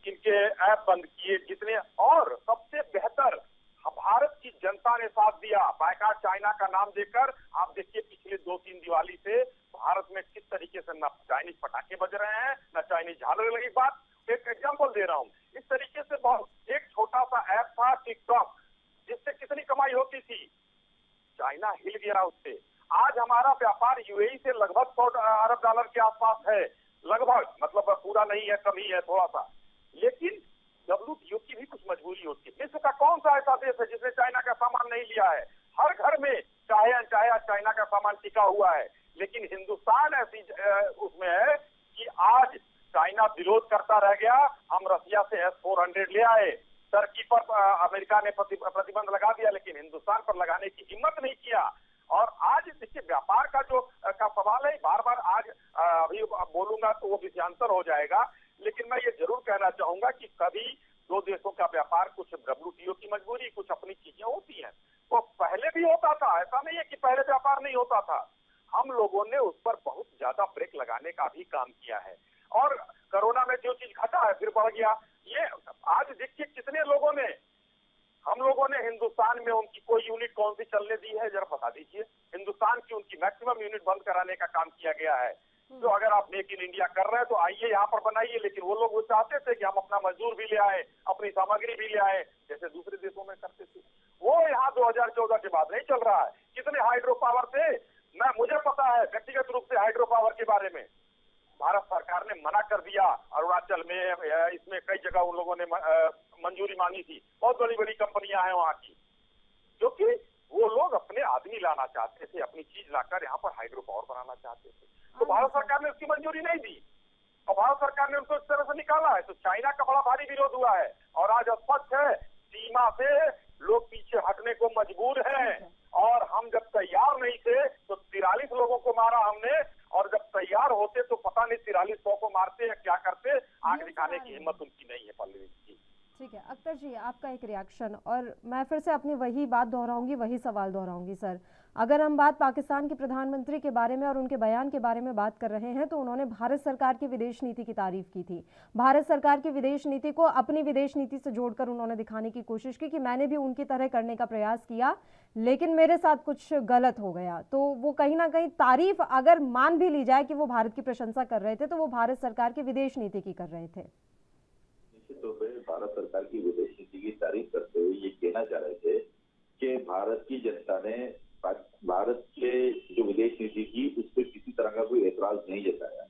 इनके ऐप बंद किए, जितने, और सबसे बेहतर भारत की जनता ने साथ दिया बायकॉट चाइना का नाम देकर। आप देखिए पिछले 2-3 दिवाली से भारत में किस तरीके से न चाइनीज पटाखे बज रहे हैं, न चाइनीज झालर लगी। बात एक एग्जाम्पल दे रहा हूँ। इस तरीके से बहुत एक छोटा सा ऐप था टिकटॉक, जिससे कितनी कमाई होती थी, चाइना हिल गया उससे। आज हमारा व्यापार यूएई से लगभग $100 अरब के आसपास है, लगभग, मतलब पूरा नहीं है, कम ही है थोड़ा सा। लेकिन WTO की भी कुछ मजबूरी होती है। विश्व का कौन सा ऐसा देश है जिसने चाइना का सामान नहीं लिया है? हर घर में चाहे अनचाहे चाइना का सामान टिका हुआ है। लेकिन हिंदुस्तान ऐसी उसमें है कि आज चाइना विरोध करता रह गया। हम रसिया से S-400 ले आए, टर्की पर अमेरिका ने प्रतिबंध लगा दिया, लेकिन हिंदुस्तान पर लगाने की हिम्मत नहीं किया। और आज देखिए व्यापार का जो का सवाल है, बार बार आज अभी बोलूंगा तो वो विषयांतर हो जाएगा, लेकिन मैं ये जरूर कहना चाहूंगा कि कभी दो देशों का व्यापार, कुछ WTO की मजबूरी, कुछ अपनी चीजें होती हैं। तो पहले भी होता था, ऐसा नहीं है कि पहले व्यापार नहीं होता था। हम लोगों ने उस पर बहुत ज्यादा ब्रेक लगाने का भी काम किया है, और कोरोना में जो चीज घटा है फिर बढ़ गया। ये आज देखिए कितने लोगों ने, हम लोगों ने हिंदुस्तान में उनकी कोई यूनिट कौन सी चलने दी है, जरा बता दीजिए। हिंदुस्तान की उनकी मैक्सिमम यूनिट बंद कराने का काम किया गया है। तो अगर आप मेक इन इंडिया कर रहे हैं तो आइए यहाँ पर बनाइए, लेकिन वो लोग वो चाहते थे कि हम अपना मजदूर भी ले आए, अपनी सामग्री भी ले आए, जैसे दूसरे देशों में करते थे। वो यहाँ 2014 के बाद नहीं चल रहा है। कितने हाइड्रो पावर थे, मुझे पता है व्यक्तिगत रूप से हाइड्रो पावर के बारे में। भारत सरकार ने मना कर दिया, अरुणाचल में, इसमें कई जगह उन लोगों ने मंजूरी मांगी थी। बहुत बड़ी बड़ी कंपनियां हैं वहां की, क्योंकि वो लोग अपने लाना चाहते थे, अपनी चीज लाकर यहाँ पर हाइड्रो पावर बनाना चाहते थे, तो भारत सरकार ने उसकी मंजूरी नहीं दी और भारत सरकार ने उसको इस तरह से निकाला है। तो चाइना का बड़ा भारी विरोध हुआ है और आज स्पष्ट है सीमा से लोग पीछे हटने को मजबूर हैं। और हम जब तैयार नहीं थे तो 43 लोगों को मारा हमने, और जब तैयार होते तो पता नहीं 4300 को मारते या क्या करते। आंख दिखाने की हिम्मत उनकी नहीं है पल्लवी जी। ठीक है अख्तर जी, आपका एक रिएक्शन, और मैं फिर से अपनी वही बात दोहराऊंगी, वही सवाल दोहराऊंगी सर। अगर हम बात पाकिस्तान के प्रधानमंत्री के बारे में और उनके बयान के बारे में बात कर रहे हैं तो उन्होंने भारत सरकार की विदेश नीति की तारीफ की थी। भारत सरकार की विदेश नीति को अपनी विदेश नीति से जोड़कर उन्होंने दिखाने की कोशिश की कि मैंने भी उनकी तरह करने का प्रयास किया लेकिन मेरे साथ कुछ गलत हो गया। तो वो कहीं ना कहीं तारीफ अगर मान भी ली जाए कि वो भारत की प्रशंसा कर रहे थे तो वो भारत सरकार की विदेश नीति की कर रहे थे। निश्चित तौर पर भारत सरकार की विदेश नीति की तारीफ करते हुए ये कहना चाह रहे थे कि भारत की जनता ने भारत के जो विदेश नीति की उस पर किसी तरह का कोई एतराज नहीं जताया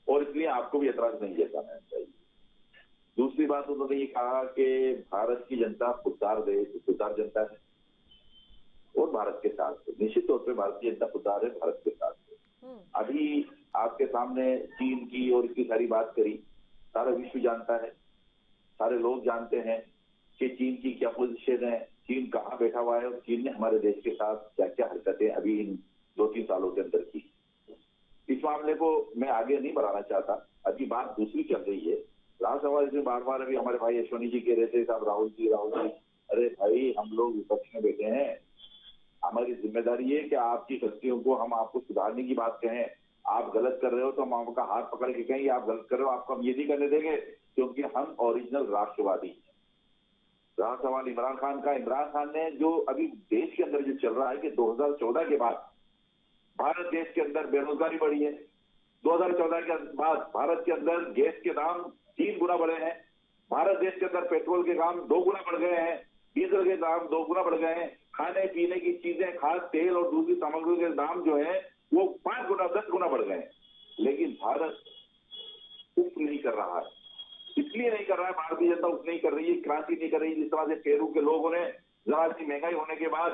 और इसलिए आपको भी एतराज नहीं जताना चाहिए। दूसरी बात उन्होंने ये कहा कि भारत की जनता खुददार जनता है और भारत के साथ है। निश्चित तौर पर भारतीय जनता खुददार है, भारत के साथ है। अभी आपके सामने चीन की और इसकी सारी बात करी, सारा विश्व जानता है, सारे लोग जानते हैं कि चीन की क्या पोजीशन है, चीन कहाँ बैठा हुआ है और चीन ने हमारे देश के साथ क्या क्या हरकतें अभी इन 2-3 सालों के अंदर की। इस मामले को मैं आगे नहीं बढ़ाना चाहता, अभी बात दूसरी चल रही है। राज्यसभा में बार बार अभी हमारे भाई अश्वनी जी कह रहे थे, साहब राहुल जी, अरे भाई हम लोग विपक्ष में बैठे हैं, हमारी जिम्मेदारी है कि आपकी गलतियों को हम आपको सुधारने की बात कहें। आप गलत कर रहे हो तो हम आपका हाथ पकड़ के कहेंगे आप गलत कर रहे हो, आपको हम ये नहीं करने देंगे क्योंकि हम ओरिजिनल राष्ट्रवादी हैं। रहा सवाल इमरान खान का, इमरान खान ने जो अभी देश के अंदर जो चल रहा है कि 2014 के बाद भारत देश के अंदर बेरोजगारी बढ़ी है, 2014 के बाद भारत के अंदर गैस के दाम 3 गुना बढ़े हैं, भारत देश के अंदर पेट्रोल के दाम 2 गुना बढ़ गए हैं, डीजल के दाम 2 गुना बढ़ गए हैं, खाने पीने की चीजें, खाद तेल और दूसरी सामग्री के दाम जो है वो 5 गुना 10 गुना बढ़ गए हैं। लेकिन भारत उफ नहीं कर रहा है, इसलिए नहीं कर रहा है, भारतीय जनता उस नहीं कर रही है, क्रांति नहीं कर रही। जिस तरह से पेरू के लोगों ने जरा सी महंगाई होने के बाद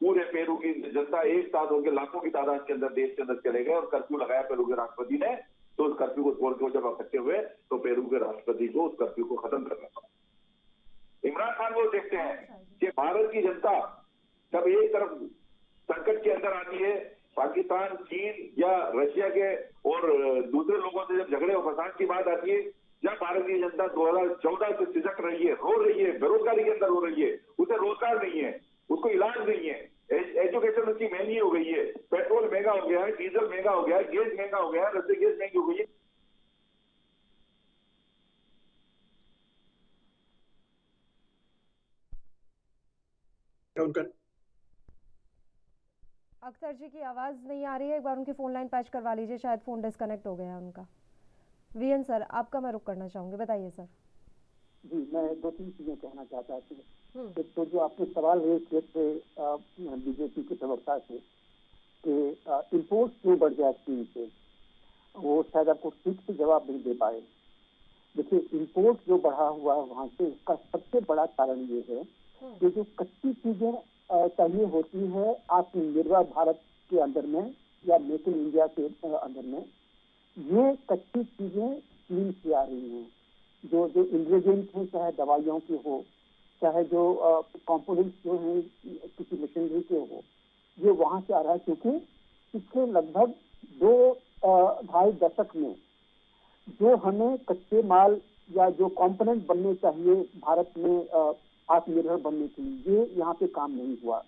पूरे पेरू की जनता एक साथ होकर लाखों की तादाद के अंदर देश के अंदर चले गए और कर्फ्यू लगाया पेरू के राष्ट्रपति ने। तो उस कर्फ्यू को तोड़ के जब इकट्ठे हुए तो पेरू के राष्ट्रपति को उस कर्फ्यू को खत्म करना पड़ा। इमरान खान वो देखते हैं कि भारत की जनता जब एक तरफ संकट के अंदर आती है, पाकिस्तान, चीन या रशिया के और दूसरे लोगों से जब झगड़े और फसाद की बात आती है, जब भारतीय जनता 2014 से सिसक रही है, रो रही है, बेरोजगारी के अंदर हो रही है, उसे रोजगार नहीं है, उसको इलाज नहीं है, एजुकेशन उसकी महंगी हो गई है, पेट्रोल महंगा हो गया है, डीजल महंगा हो गया है, गैस महंगा हो गया है, रसोई गैस महंगी हो गई है। अख्तर जी की आवाज नहीं आ रही है, एक बार उनकी फोन लाइन पैच करवा लीजिए, शायद फोन डिस्कनेक्ट हो गया उनका। वीएन सर, आपका मैं रुक करना चाहूंगी, बताइए सर। जी, मैं 2-3 चीजें कहना चाहता हूँ। एक तो जो आपने सवाल रेज किए थे बीजेपी के प्रवक्ता से कि इम्पोर्ट क्यों बढ़ गया चीन से, वो शायद आपको ठीक से जवाब नहीं दे पाए। देखिए, इम्पोर्ट जो बढ़ा हुआ है वहाँ से, उसका सबसे बड़ा कारण ये है कि जो कच्ची चीजें चाहिए होती है आत्मनिर्भर भारत के अंदर में या मेक इन इंडिया के अंदर में, ये कच्ची चीजें चीन से आ रही हैं। जो जो इंग्रेडिएंट हैं, चाहे दवाइयों के हो, चाहे जो कंपोनेंट्स जो हैं किसी मशीनरी के हो, ये वहां से आ रहा है। क्योंकि पिछले लगभग 2-2.5 दशक में जो हमें कच्चे माल या जो कंपोनेंट बनने चाहिए भारत में आत्मनिर्भर बनने के लिए, ये यहाँ पे काम नहीं हुआ।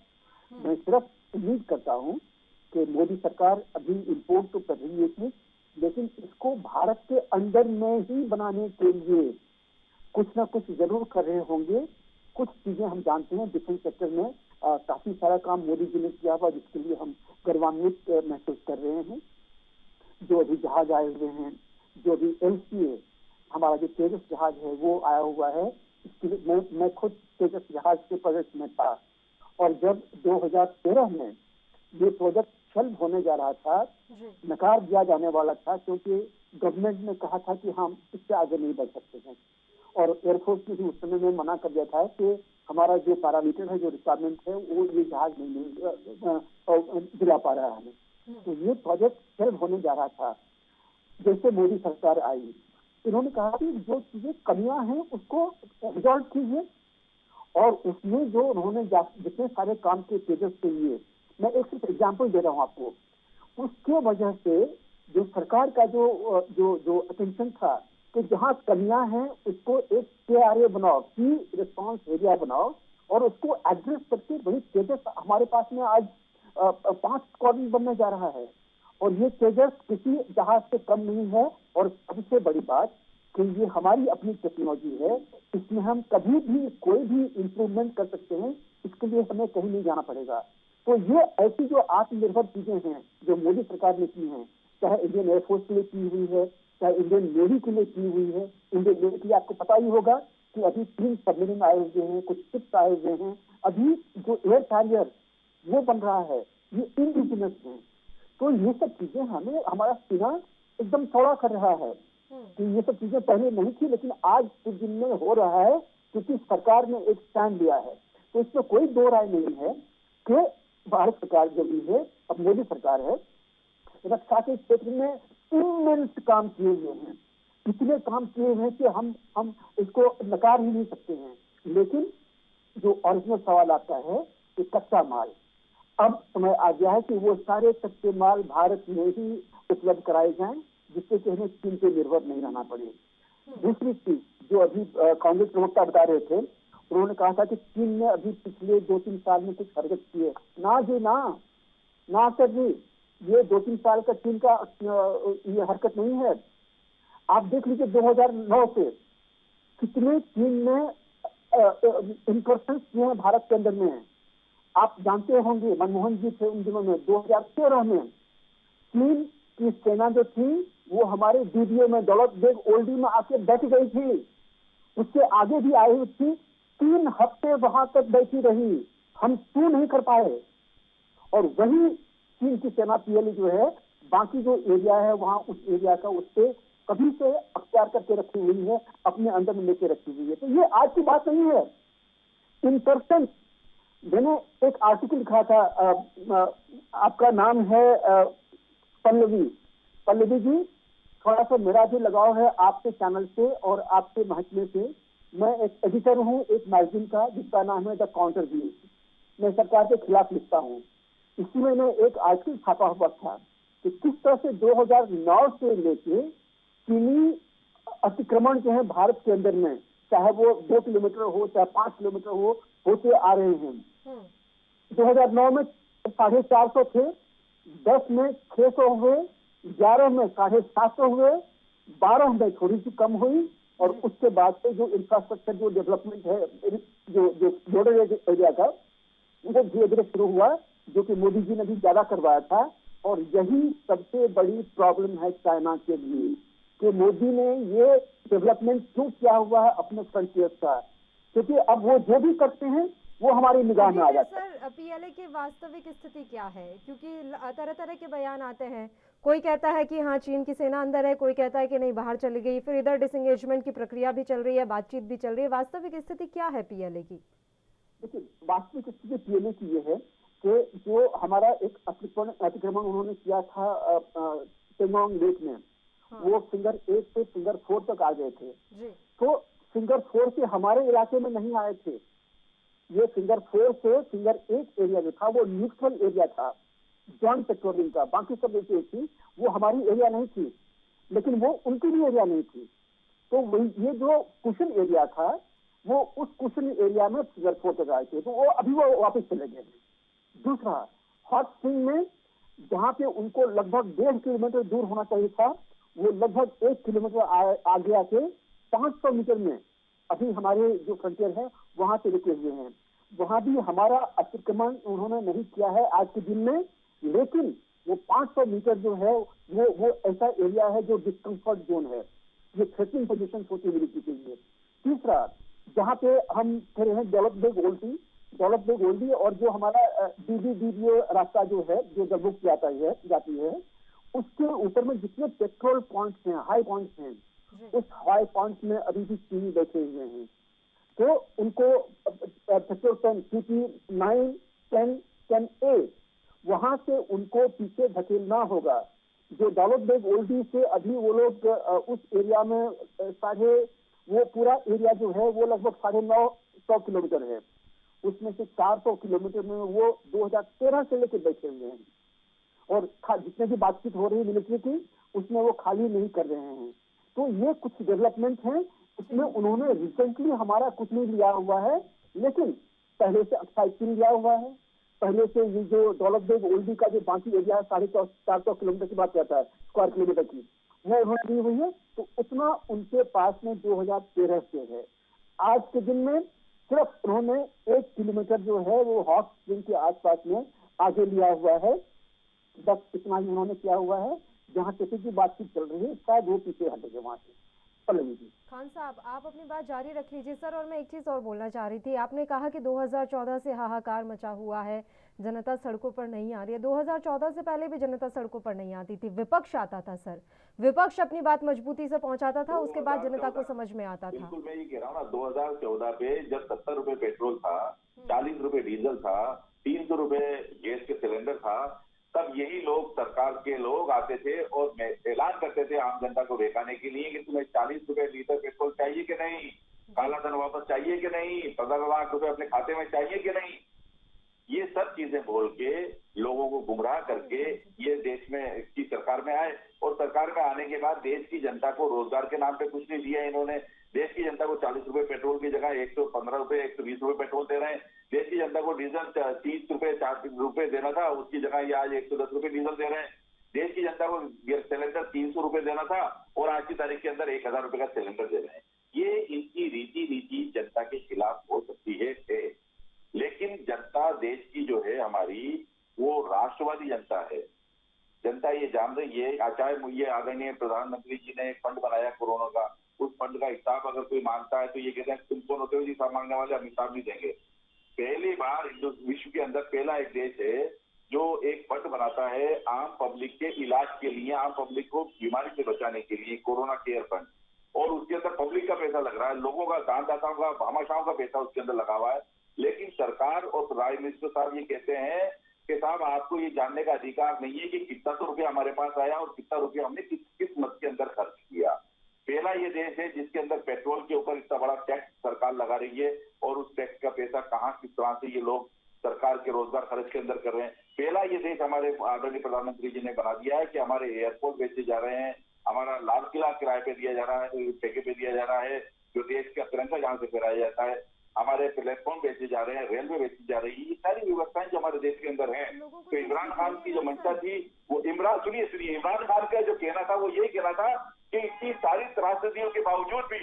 मैं सिर्फ उम्मीद करता हूँ कि मोदी सरकार अभी इम्पोर्ट तो कर रही है इसमें, लेकिन इसको भारत के अंदर में ही बनाने के लिए कुछ ना कुछ जरूर कर रहे होंगे। कुछ चीजें हम जानते हैं, डिफेंस सेक्टर में काफी सारा काम मोदी जी ने किया हुआ, जिसके लिए हम गर्वान्वित महसूस कर रहे हैं। जो अभी जहाज आए हुए हैं, जो अभी LCA हमारा जो तेजस जहाज है वो आया हुआ है, इसके लिए मैं खुद तेजस जहाज के प्रोजेक्ट में था। और जब 2013 में ये प्रोजेक्ट छल होने जा रहा था, नकार दिया जाने वाला था, क्योंकि गवर्नमेंट ने कहा था कि हम इससे आगे नहीं बढ़ सकते हैं और एयरफोर्स ने भी उस समय में मना कर दिया था कि हमारा जो पैरामीटर है, जो रिक्वायरमेंट है, वो ये जहाज नहीं दिला पा रहा है। तो ये प्रोजेक्ट फेल होने जा रहा था। जैसे मोदी सरकार आई, इन्होंने कहा कि जो चीजें कमियां हैं उसको रिजॉल्व कीजिए, और उसमें जो उन्होंने जितने सारे काम के तेजस के लिए, मैं एक सिर्फ एग्जाम्पल दे रहा हूँ आपको, उसके वजह से जो सरकार का जो अटेंशन था कि जहाँ कमियां हैं उसको एक KRA बनाओ, की रिस्पॉन्स एरिया बनाओ, और उसको एड्रेस करके बड़ी तेजस हमारे पास में आज 5 स्क्वाड्रन बनने जा रहा है, और ये तेजस किसी जहाज से कम नहीं है। और सबसे बड़ी बात कि ये हमारी अपनी टेक्नोलॉजी है, इसमें हम कभी भी कोई भी इंप्रूवमेंट कर सकते हैं, इसके लिए हमें कहीं नहीं जाना पड़ेगा। तो ये ऐसी जो आत्मनिर्भर चीजें हैं जो मोदी सरकार ने की हैं, चाहे इंडियन एयरफोर्स के लिए की हुई है, चाहे इंडियन नेवी के लिए की हुई है। इंडियन नेवी के लिए आपको पता ही होगा कि अभी 3 सबमरीन आए हुए हैं, कुछ शिप्स आए हुए हैं, अभी जो एयर कैरियर वो बन रहा है, ये इंडिजिनस है। तो ये सब चीजें हमें, हमारा सीना एकदम चौड़ा कर रहा है कि ये सब चीजें पहले नहीं थी, लेकिन आज कुछ दिन में हो रहा है क्योंकि सरकार ने एक स्टैंड लिया है। तो इसमें कोई दो राय नहीं है कि भारत सरकार जो भी है, अब मोदी सरकार है, रक्षा के क्षेत्र में इमेंस काम किए हुए हैं, इतने काम किए हुए हैं कि हम इसको नकार ही नहीं सकते हैं। लेकिन जो ओरिजिनल सवाल आता है कि कच्चा माल, अब समय आ गया है कि वो सारे कच्चे माल भारत में ही उपलब्ध कराए जाएं, जिससे कि हमें चीन पे निर्भर नहीं रहना पड़े। दूसरी चीज जो अभी कांग्रेस प्रवक्ता बता रहे थे, उन्होंने कहा था कि चीन ने अभी पिछले 2-3 साल में कुछ हरकत की है। ना जी ना सर जी, ये 2-3 साल का चीन का ये हरकत नहीं है। आप देख लीजिए 2009 से कितने चीन ने इंकर्शंस किए हैं भारत के अंदर में। आप जानते होंगे मनमोहन जी थे उन दिनों में, 2013 में चीन की सेना जो थी वो हमारे DDA में, दौलत बेग ओल्डी में आके बैठ गई थी। उससे आगे भी आई हुई थी, 3 हफ्ते वहां तक बैठी रही, हम छू नहीं कर पाए। और वही चीन की सेना PLA जो है, बाकी जो एरिया है वहां उस एरिया का उससे कभी से अख्तियार करके रखी हुई है, अपने अंदर में लेके रखी हुई है। तो ये आज की बात नहीं है। इन पर्सन मैंने एक आर्टिकल लिखा था, आपका नाम है पल्लवी जी, थोड़ा सा मेरा भी लगाव है आपके चैनल से और आपके महकमे से। मैं एक एडिटर हूँ एक मैगजीन का जिसका नाम है द काउंटर व्यू। मैं सरकार के खिलाफ लिखता हूँ। इसी में मैंने एक आर्टिकल छापा हुआ था कि किस तरह से 2009 से लेके चीनी अतिक्रमण जो है भारत के अंदर में, चाहे वो 2 किलोमीटर हो चाहे 5 किलोमीटर हो, होते आ रहे हैं। 2009 में 450 थे, 10 में 600 हुए, 11 में 750 हुए, 12 में थोड़ी सी कम हुई, और उसके बाद से जो इंफ्रास्ट्रक्चर जो डेवलपमेंट है जो बॉर्डर एरिया का, वो धीरे धीरे शुरू हुआ, जो कि मोदी जी ने भी ज्यादा करवाया था। और यही सबसे बड़ी प्रॉब्लम है चाइना के लिए कि मोदी ने ये डेवलपमेंट क्यों किया हुआ है अपने फ्रंटियर का, क्योंकि अब वो जो भी करते हैं वो हमारी निगाह में आ जाता है। सर, PLA की वास्तविक स्थिति क्या है? क्योंकि तरह तरह के बयान आते हैं, कोई कहता है कि हाँ चीन की सेना अंदर है, कोई कहता है कि नहीं बाहर चली गई, फिर इधर डिसएंगेजमेंट की प्रक्रिया भी चल रही है, बातचीत भी चल रही है। वास्तविक स्थिति क्या है PLA की? देखिए, वास्तविक स्थिति PLA की ये है कि जो हमारा एक अतिक्रमण उन्होंने किया था पेंगोंग लेक में, वो फिंगर 1 से फिंगर 4 तक आ गए थे। तो फिंगर 4 से हमारे इलाके में नहीं आए थे, ये फिंगर 4 से फिंगर 1 एरिया जो था वो न्यूट्रल एरिया था जॉइंट पेट्रोलिंग का। बाकी सब एरिया थी वो हमारी एरिया नहीं थी, लेकिन वो उनकी भी एरिया नहीं थी। तो ये जो कुशन एरिया था वो उस कुशन एरिया में फिंगर 4 तक आए थे, तो वो अभी वो वापस चले गए। दूसरा, हॉट स्प्रिंग में जहाँ पे उनको लगभग 1.5 किलोमीटर दूर होना चाहिए था, वो लगभग 1 किलोमीटर आगे आके 500 मीटर में अभी हमारे जो फ्रंटियर है वहां से रुके हुए हैं। वहां भी हमारा अतिक्रमण उन्होंने नहीं किया है आज के दिन में, लेकिन वो 500 मीटर जो है वो ऐसा एरिया है जो डिस्कम्फर्ट जोन है, ये थ्रेटनिंग पोजीशन होती हुई के लिए। तीसरा, जहाँ पे हम खड़े हैं दौलत बेग ओल्डी और जो हमारा DDA रास्ता जो है जो जम्बुक जाती है, उसके ऊपर में जितने पेट्रोल पॉइंट्स हैं, हाई पॉइंट्स हैं, उस हाई पॉइंट में अभी भी चीनी बैठे हुए हैं। तो उनको पेट्रोल टैंक CP 9, 10, 10A, वहां से उनको पीछे धकेलना होगा। जो दौलत बेग ओल्डी से अभी वो लोग उस एरिया में वो पूरा एरिया जो है वो लगभग 950 किलोमीटर है। उसमें से 400 किलोमीटर में वो 2013 से लेकर बैठे हुए हैं, और जितने भी बातचीत हो रही है मिलिट्री की, उसमें वो खाली नहीं कर रहे हैं। तो ये कुछ डेवलपमेंट है, उसमें उन्होंने रिसेंटली हमारा कुछ नहीं लिया हुआ है, लेकिन पहले से एक्साइटिंग लिया हुआ है। पहले से ये जो दौलत बेग ओल्डी का जो बाकी एरिया है 450 किलोमीटर की बात करता है, स्क्वायर किलोमीटर की, वो उन्होंने दी हुई है। तो उतना उनके पास में 2013 से है। आज के दिन में सिर्फ उन्होंने 1 किलोमीटर जो है वो हॉट स्प्रिंग के आसपास में आगे लिया हुआ है। बस इतना ही उन्होंने किया हुआ है। जहाँ किसी की बातचीत चल रही है शायद वो पीछे हटेंगे वहां से। खान साहब, आप अपनी बात जारी रख लीजिए सर। और मैं एक चीज और बोलना चाह रही थी। आपने कहा कि 2014 से हाहाकार मचा हुआ है, जनता सड़कों पर नहीं आ रही है। 2014 से पहले भी जनता सड़कों पर नहीं आती थी, विपक्ष आता था सर, विपक्ष अपनी बात मजबूती से पहुंचाता था, उसके बाद जनता को समझ में आता था। बिल्कुल, मैं ये कह रहा हूँ ना, 2014 पे जब 70 रुपए पेट्रोल था, 40 रुपए डीजल था, 300 रुपए गैस के सिलेंडर था, तब यही लोग, सरकार के लोग आते थे और ऐलान करते थे आम जनता को बेकाने के लिए कि तुम्हें 40 रुपए लीटर पेट्रोल चाहिए कि नहीं, काला धन वापस चाहिए कि नहीं, 15 लाख रुपए अपने खाते में चाहिए कि नहीं। ये सब चीजें बोल के लोगों को गुमराह करके ये देश में की सरकार में आए, और सरकार में आने के बाद देश की जनता को रोजगार के नाम पे कुछ नहीं दिया इन्होंने। देश की जनता को 40 रुपए पेट्रोल की जगह 115 रुपए, 120 रुपए पेट्रोल दे रहे हैं। देश की जनता को डीजल 30 रुपए, 40 रुपए देना था, उसकी जगह ये आज 110 रुपए डीजल दे रहे हैं। देश की जनता को सिलेंडर 300 रुपए देना था, और आज की तारीख के अंदर 1000 रुपए का सिलेंडर दे रहे हैं। ये इनकी रीति जनता के खिलाफ हो सकती है, लेकिन जनता देश की जो है हमारी, वो राष्ट्रवादी जनता है। जनता ये जान रही है, चाहे ये आदरणीय प्रधानमंत्री जी ने एक फंड बनाया कोरोना का, उस फंड का हिसाब अगर कोई मांगता है तो ये कहते हैं तुम कौन होते हो जी हिसाब मांगने वाले, हम हिसाब नहीं देंगे। पहली बार विश्व के अंदर पहला एक देश है जो एक फंड बनाता है आम पब्लिक के इलाज के लिए, आम पब्लिक को बीमारी से बचाने के लिए, कोरोना केयर फंड, और उसके अंदर पब्लिक का पैसा लग रहा है, लोगों का, दानदाताओं का, भामाशाहों का पैसा उसके अंदर लगा हुआ है। लेकिन सरकार और प्राइम मिनिस्टर साहब ये कहते हैं कि साहब आपको ये जानने का अधिकार नहीं है कि कितना तो रुपया हमारे पास आया और कितना रुपया हमने किस मद के अंदर खर्च किया। पहला ये देश है जिसके अंदर पेट्रोल के ऊपर इतना बड़ा टैक्स सरकार लगा रही है, और उस टैक्स का पैसा कहाँ किस तरह से ये लोग सरकार के रोजगार खर्च के अंदर कर रहे हैं। पहला ये देश हमारे आदरणीय प्रधानमंत्री जी ने बना दिया है कि हमारे एयरपोर्ट बेचे जा रहे हैं, हमारा लाल किला किराए पे दिया जा रहा है, ठेके पे दिया जा रहा है, जो देश का तिरंगा जहाँ से फहराया जाता है, हमारे प्लेटफॉर्म बेचे जा रहे हैं, रेलवे बेची जा रही है। ये सारी व्यवस्थाएं जो हमारे देश के अंदर है। तो इमरान खान की जो मंशा थी वो सुनिए इमरान खान का जो कहना था वो यही कहना था कि इतनी सारी त्रासदियों के बावजूद भी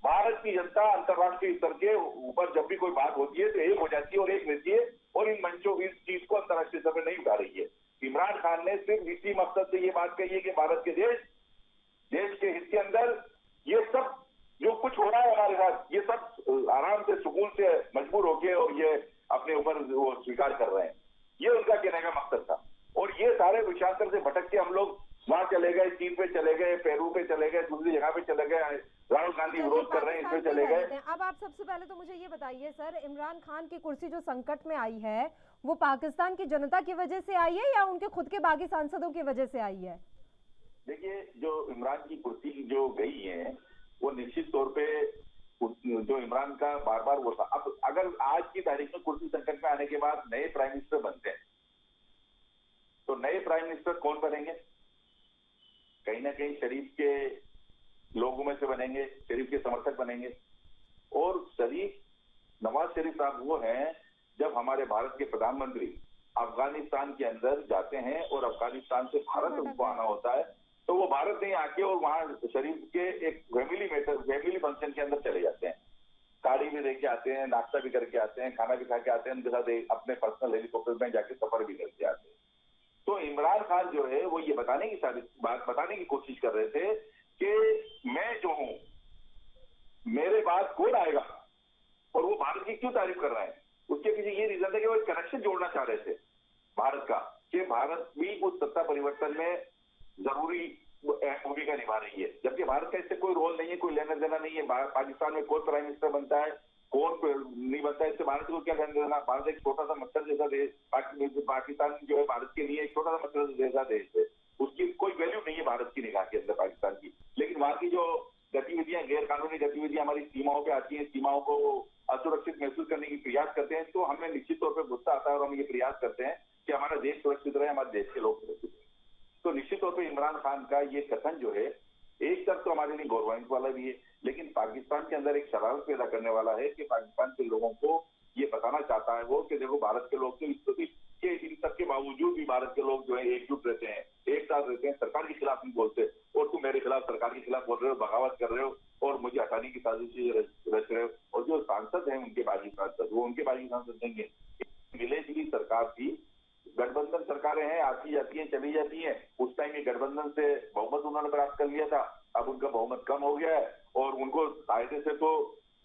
भारत की जनता अंतर्राष्ट्रीय स्तर के ऊपर जब भी कोई बात होती है तो एक हो जाती है और एक रहती है, और इन मंचों इस चीज को अंतर्राष्ट्रीय स्तर पर नहीं उठा रही है। इमरान खान ने सिर्फ इसी मकसद से ये बात कही है कि भारत के देश के हित के अंदर ये सब जो कुछ हो रहा है हमारे साथ, ये सब आराम से सुकून से मजबूर होके और ये अपने ऊपर वो स्वीकार कर रहे हैं, ये उनका कहने का मकसद था। और ये सारे विषयांतर से भटक के हम लोग वहां चले गए, चीन पे चले गए, पेरू पे चले गए, दूसरी जगह पे चले गए, राहुल गांधी विरोध कर रहे हैं इसमें चले गए। अब आप सबसे पहले तो मुझे ये बताइए सर, इमरान खान की कुर्सी जो संकट में आई है वो पाकिस्तान की जनता की वजह से आई है या उनके खुद के बागी सांसदों की वजह से आई है? देखिए, जो इमरान की कुर्सी जो गई है वो निश्चित तौर पे जो इमरान का बार बार वो था। अब अगर आज की तारीख में कुर्सी संकट में आने के बाद नए प्राइम मिनिस्टर बनते हैं तो नए प्राइम मिनिस्टर कौन बनेंगे? कहीं ना कहीं शरीफ के लोगों में से बनेंगे, शरीफ के समर्थक बनेंगे। और नवाज शरीफ साहब वो हैं जब हमारे भारत के प्रधानमंत्री अफगानिस्तान के अंदर जाते हैं और अफगानिस्तान से भारत उनको आना होता है, तो वो भारत नहीं आके और वहां शरीफ के एक फैमिली फंक्शन के अंदर चले जाते हैं, गाड़ी भी लेके आते हैं, नाश्ता भी करके आते हैं, खाना भी खा के आते हैं, उनके साथ अपने पर्सनल हेलीकॉप्टर में जाके सफर भी करके आते हैं। तो इमरान खान जो है वो ये बताने की कोशिश कर रहे थे कि मैं जो हूं, मेरे बाद कौन आएगा, और वो भारत की क्यों तारीफ कर रहे हैं। उसके पीछे ये रीजन था कि वो एक कनेक्शन जोड़ना चाह रहे थे भारत का, कि भारत भी उस सत्ता परिवर्तन में जरूरी भूमिका निभा रही है, जबकि भारत का इससे कोई रोल नहीं है, कोई लेना देना नहीं है। पाकिस्तान में कौन प्राइम मिनिस्टर बनता है, कौन नहीं बनता है, इससे भारत भारत को क्या करने देना। भारत एक छोटा सा मच्छर जैसा देश, पाकिस्तान जो है भारत के लिए एक छोटा सा मच्छर जैसा देश है, उसकी कोई वैल्यू नहीं है भारत की निगाह के अंदर पाकिस्तान की। लेकिन वहां की जो गतिविधियां, गैर कानूनी गतिविधियां हमारी सीमाओं पे आती हैं, सीमाओं को असुरक्षित महसूस करने की प्रयास करते हैं, तो हमें निश्चित तौर पर गुस्सा आता है और हम ये प्रयास करते हैं कि हमारा देश सुरक्षित रहे, हमारे देश के लोग सुरक्षित रहे। तो निश्चित तौर पर इमरान खान का ये कथन जो है एक तरफ तो हमारे लिए गौरवान्वित वाला भी है, लेकिन पाकिस्तान के अंदर एक शरारत पैदा करने वाला है कि पाकिस्तान के लोगों को ये बताना चाहता है वो कि देखो भारत के लोग तो इन सब के बावजूद भी भारत के लोग जो है एकजुट रहते हैं, एक साथ रहते हैं, सरकार के खिलाफ नहीं बोलते, और तुम मेरे खिलाफ सरकार के खिलाफ बोल रहे हो, बगावत कर रहे हो और मुझे हटाने की साजिश रच रहे हो। और जो सांसद हैं उनके बागी सांसद, वो उनके बागी सांसद नहीं है। मिलेज की सरकार थी, गठबंधन सरकारें हैं, आती जाती हैं, चली जाती हैं। उस टाइम ये गठबंधन से बहुमत उन्होंने प्राप्त कर लिया था, अब उनका बहुमत कम हो गया है और उनको कायदे से तो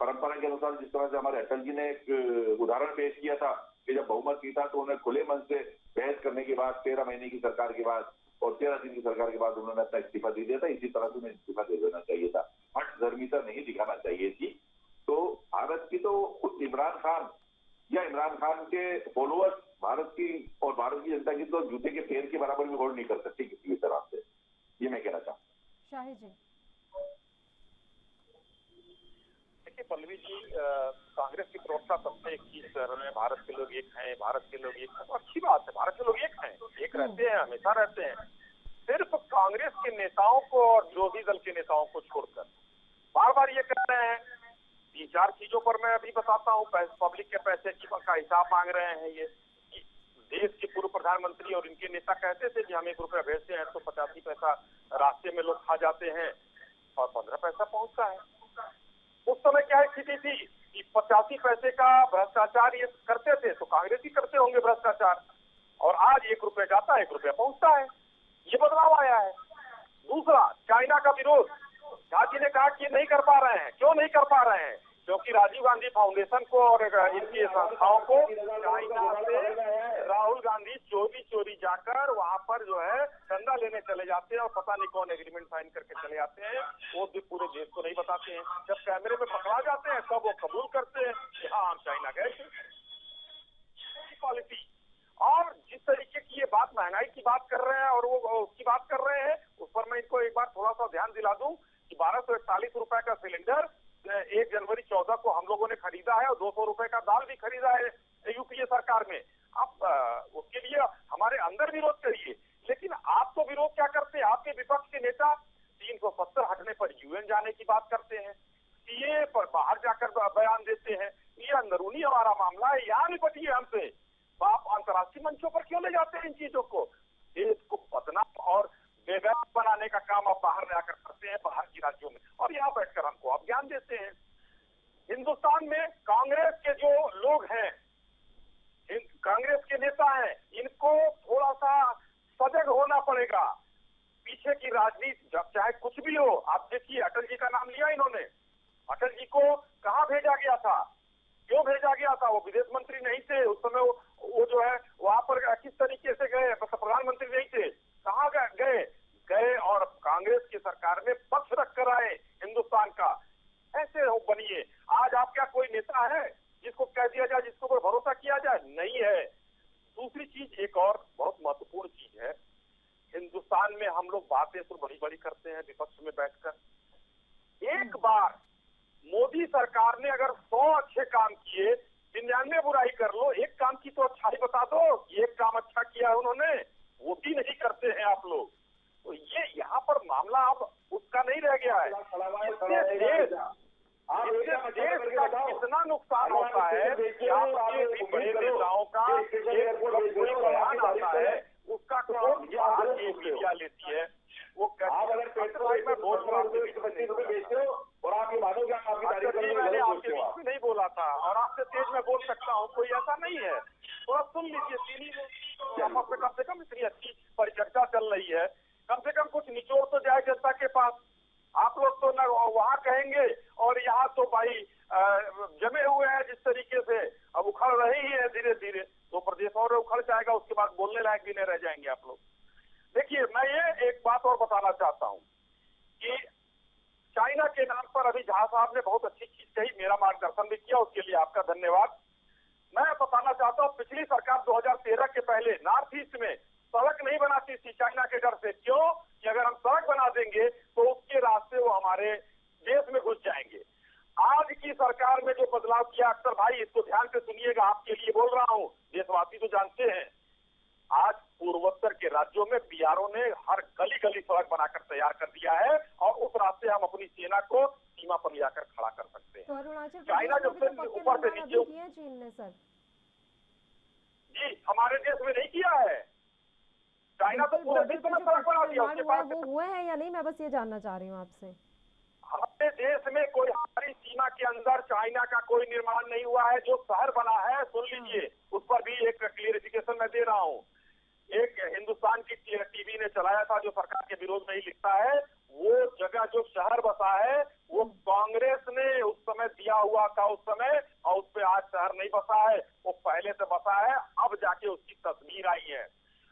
परंपरा के अनुसार, जिस तरह से हमारे अटल जी ने एक उदाहरण पेश किया था कि जब बहुमत नहीं था तो उन्हें खुले मन से बहस करने के बाद 13 महीने की सरकार के बाद और 13 दिन की सरकार के बाद उन्होंने अपना इस्तीफा दे दिया था। इसी तरह से उन्हें इस्तीफा दे देना चाहिए था, हठधर्मिता नहीं दिखाना चाहिए थी। तो भारत की तो खुद इमरान खान या इमरान खान के फॉलोअर्स भारत की और भारत की जनता की तो जूते के पैर के बराबर भी होल्ड नहीं कर सकती किसी भी तरह से, ये मैं कहना चाहूँ। शाही जी, देखिए पल्लवी जी, कांग्रेस की प्रवक्ता सबसे एक चीज कर रहे हैं, भारत के लोग एक हैं, भारत के लोग एक हैं, तो अच्छी बात है, भारत के लोग एक हैं, एक रहते हैं, हमेशा रहते हैं। सिर्फ कांग्रेस के नेताओं को और जो भी दल के नेताओं को छोड़कर बार बार ये कह रहे हैं। 3-4 चीजों पर मैं अभी बताता हूँ। पब्लिक के पैसे का हिसाब मांग रहे हैं। ये देश के पूर्व प्रधानमंत्री और इनके नेता कहते थे कि हम 1 रुपया भेजते हैं तो 85 पैसा रास्ते में लोग खा जाते हैं और 15 पैसा पहुंचता है। उस समय क्या स्थिति थी कि 85 पैसे का भ्रष्टाचार ये करते थे तो कांग्रेस ही करते होंगे भ्रष्टाचार, और आज 1 रुपया जाता है 1 रुपया पहुंचता है। ये बदलाव आया है। दूसरा, चाइना का विरोध। झा जी ने कहा कि नहीं कर पा रहे हैं। क्यों नहीं कर पा रहे हैं? क्योंकि राजीव गांधी फाउंडेशन को और इनकी संस्थाओं को चाइना से राहुल गांधी चोरी जाकर वहां पर जो है चंदा लेने चले जाते हैं और पता नहीं कौन एग्रीमेंट साइन करके चले जाते हैं। वो भी पूरे देश को नहीं बताते हैं। जब कैमरे में पकड़ा जाते हैं तब वो कबूल करते हैं कि हाँ हम चाइना गए थे। पॉलिसी और जिस तरीके की ये बात महंगाई की बात कर रहे हैं और वो उसकी बात कर रहे हैं, उस पर मैं इनको एक बार थोड़ा सा ध्यान दिला दूं कि 1241 रुपए का सिलेंडर 1 जनवरी 14 को हम लोगों ने खरीदा है और 200 रुपए का दाल भी खरीदा है यूपीए सरकार में। आप उसके लिए हमारे अंदर विरोध करिए, लेकिन आप तो विरोध क्या करते हैं? आपके विपक्ष के नेता 370 हटने पर यूएन जाने की बात करते हैं, सीए पर बाहर जाकर बयान देते हैं। ये अंदरूनी हमारा मामला है, यहाँ निपटिए हमसे। आप अंतर्राष्ट्रीय मंचों पर क्यों ले जाते हैं इन चीजों को? देश को बदनाम और बेगाम बनाने का काम आप बाहर जाकर करते हैं, बाहर की राज्यों में, और यहाँ बैठकर हमको आप ज्ञान देते हैं। हिंदुस्तान में कांग्रेस के जो लोग हैं, कांग्रेस के नेता हैं, इनको थोड़ा सा सजग होना पड़ेगा। पीछे की राजनीति जब चाहे कुछ भी हो, आप देखिए अटल जी का नाम लिया इन्होंने। अटल जी को कहाँ भेजा गया था? क्यों भेजा गया था? वो विदेश मंत्री नहीं थे उस समय। वो जो है वहां पर किस तरीके से गए? प्रधानमंत्री नहीं थे, कहाँ गए और कांग्रेस की सरकार में पक्ष रख कर आए हिंदुस्तान का। ऐसे हो बनिए। आज आपका कोई नेता है जिसको कह दिया जाए, जिसको पर भरोसा किया जाए? नहीं है। दूसरी चीज, एक और बहुत महत्वपूर्ण चीज है, हिंदुस्तान में हम लोग बातें तो बड़ी बड़ी करते हैं विपक्ष में बैठकर। एक बार मोदी सरकार ने अगर 100 अच्छे काम किए, 99 बुराई कर लो, एक काम की तो अच्छाई बता दो। एक काम अच्छा किया है उन्होंने, वो भी नहीं करते हैं आप लोग। तो ये यहाँ पर मामला अब उसका नहीं रह गया है। देश का कितना नुकसान होता है कि आपके भी बड़े नेताओं का कोई बयान आता है, उसका कौन बाहर की मीडिया लेती है। वो मैं बोल रहा हूँ और आप ये मानो क्या मैंने आपके बीच में नहीं बोला था और आपसे तेज में बोल सकता हूँ, कोई ऐसा नहीं है। थोड़ा सुन लीजिए। कम से कम इतनी अच्छी परिचर्चा चल रही है, कम से कम कुछ निचोड़ तो जाए जनता के पास। आप लोग तो न वहाँ कहेंगे और यहाँ तो भाई जमे हुए हैं जिस तरीके से। अब उखड़ रहे ही है धीरे धीरे, तो प्रदेश और उखड़ जाएगा, उसके बाद बोलने लायक भी नहीं रह जाएंगे आप लोग। देखिए, मैं ये एक बात और बताना चाहता हूँ कि चाइना के नाम पर अभी झा साहब ने बहुत अच्छी चीज कही, मेरा मार्गदर्शन भी किया, उसके लिए आपका धन्यवाद। पिछली सरकार 2013 के पहले नॉर्थ ईस्ट में सड़क नहीं बनाती थी चाइना के डर से। क्यों? कि अगर हम सड़क बना देंगे तो उसके रास्ते वो हमारे देश में घुस जाएंगे। आज की सरकार में जो बदलाव किया, अक्सर भाई इसको ध्यान से सुनिएगा, आपके लिए बोल रहा हूं, देशवासी तो जानते हैं। आज पूर्वोत्तर के राज्यों में बीआरओ ने हर गली गली सड़क बनाकर तैयार कर दिया है और उस रास्ते हम अपनी सेना को सीमा पर ले जाकर खड़ा कर सकते हैं। तो अरुणाचल चाइना जब से ऊपर से नीचे किए हैं चीन ने सर? जी, हमारे देश में नहीं किया है। चाइना तो पूरे विश्व में सड़क बना दिया, उसके पास वो हुए हैं या नहीं, मैं बस ये जानना चाह रही हूँ आपसे। हमारे देश में कोई हमारी सीमा के अंदर चाइना का कोई निर्माण नहीं हुआ है। जो शहर बना है, सुन लीजिए, उस पर भी एक क्लियरिफिकेशन मैं दे रहा हूँ। एक हिंदुस्तान की टीवी ने चलाया था जो सरकार के विरोध में ही लिखता है, वो जगह जो शहर बसा है वो कांग्रेस ने उस समय दिया हुआ था उस समय, और उस पे आज शहर नहीं बसा है, वो पहले से बसा है, अब जाके उसकी तस्वीर आई है।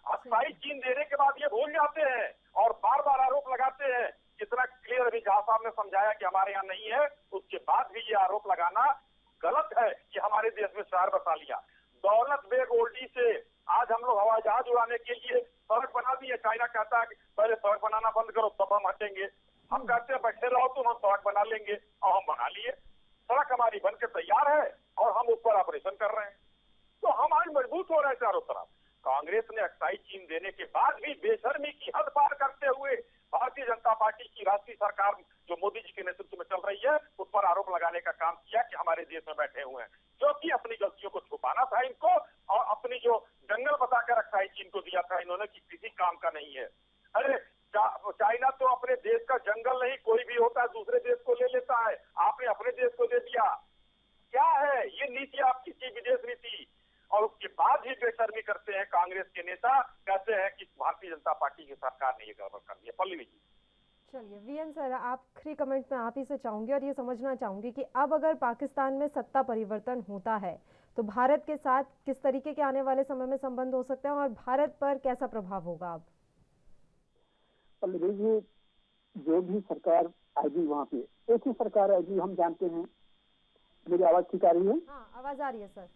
अस्थायी चीन देने के बाद ये भूल जाते हैं और बार बार आरोप लगाते हैं। कितना क्लियर अभी झा साहब ने समझाया कि हमारे यहाँ नहीं है, उसके बाद भी ये आरोप लगाना गलत है कि हमारे देश में शहर बसा लिया। दौलत बेग ओल्डी से आज हम लोग हवाई जहाज उड़ाने के लिए सड़क बना दी है। चाइना कहता है कि पहले सड़क बनाना बंद करो तब हम हटेंगे। हम कहते हैं बैठे रहो तुम, हम सड़क बना लेंगे, और हम बना लिए। सड़क हमारी बन के तैयार है और हम उस पर ऑपरेशन कर रहे हैं। तो हम आज मजबूत हो रहे हैं चारों तरफ। कांग्रेस ने अक्साई चीन देने के बाद भी बेशर्मी की हद पार करते हुए भारतीय जनता पार्टी की राष्ट्रीय सरकार जो मोदी जी के नेतृत्व में चल रही है उस पर आरोप लगाने का काम किया कि हमारे देश में बैठे हुए हैं, क्योंकि अपनी गलतियों को छुपाना था इनको, और अपनी जो जंगल बताकर अक्साई चीन को दिया था इन्होंने कि किसी काम का नहीं है। अरे चाइना तो अपने देश का जंगल नहीं, कोई भी होता है दूसरे देश को ले लेता है, आपने अपने देश को दे दिया। क्या है ये नीति आपकी विदेश नीति? और उसके बाद भी बेशर्मी करते हैं कांग्रेस के नेता, कहते हैं कि भारतीय जनता पार्टी की सरकार ने ये गड़बड़ कर दिया। पल्लवी जी, चलिए वीएन सर, आखिरी कमेंट में आप ही से चाहूंगी और ये समझना चाहूंगी कि अब अगर पाकिस्तान में सत्ता परिवर्तन होता है तो भारत के साथ किस तरीके के आने वाले समय में संबंध हो सकते हैं और भारत पर कैसा प्रभाव होगा? अब पल्लवी जी, जो भी सरकार आएगी वहाँ पे एक ही सरकार आएगी, हम जानते हैं। मेरी आवाज ठीक आ रही है? हाँ, आवाज आ रही है सर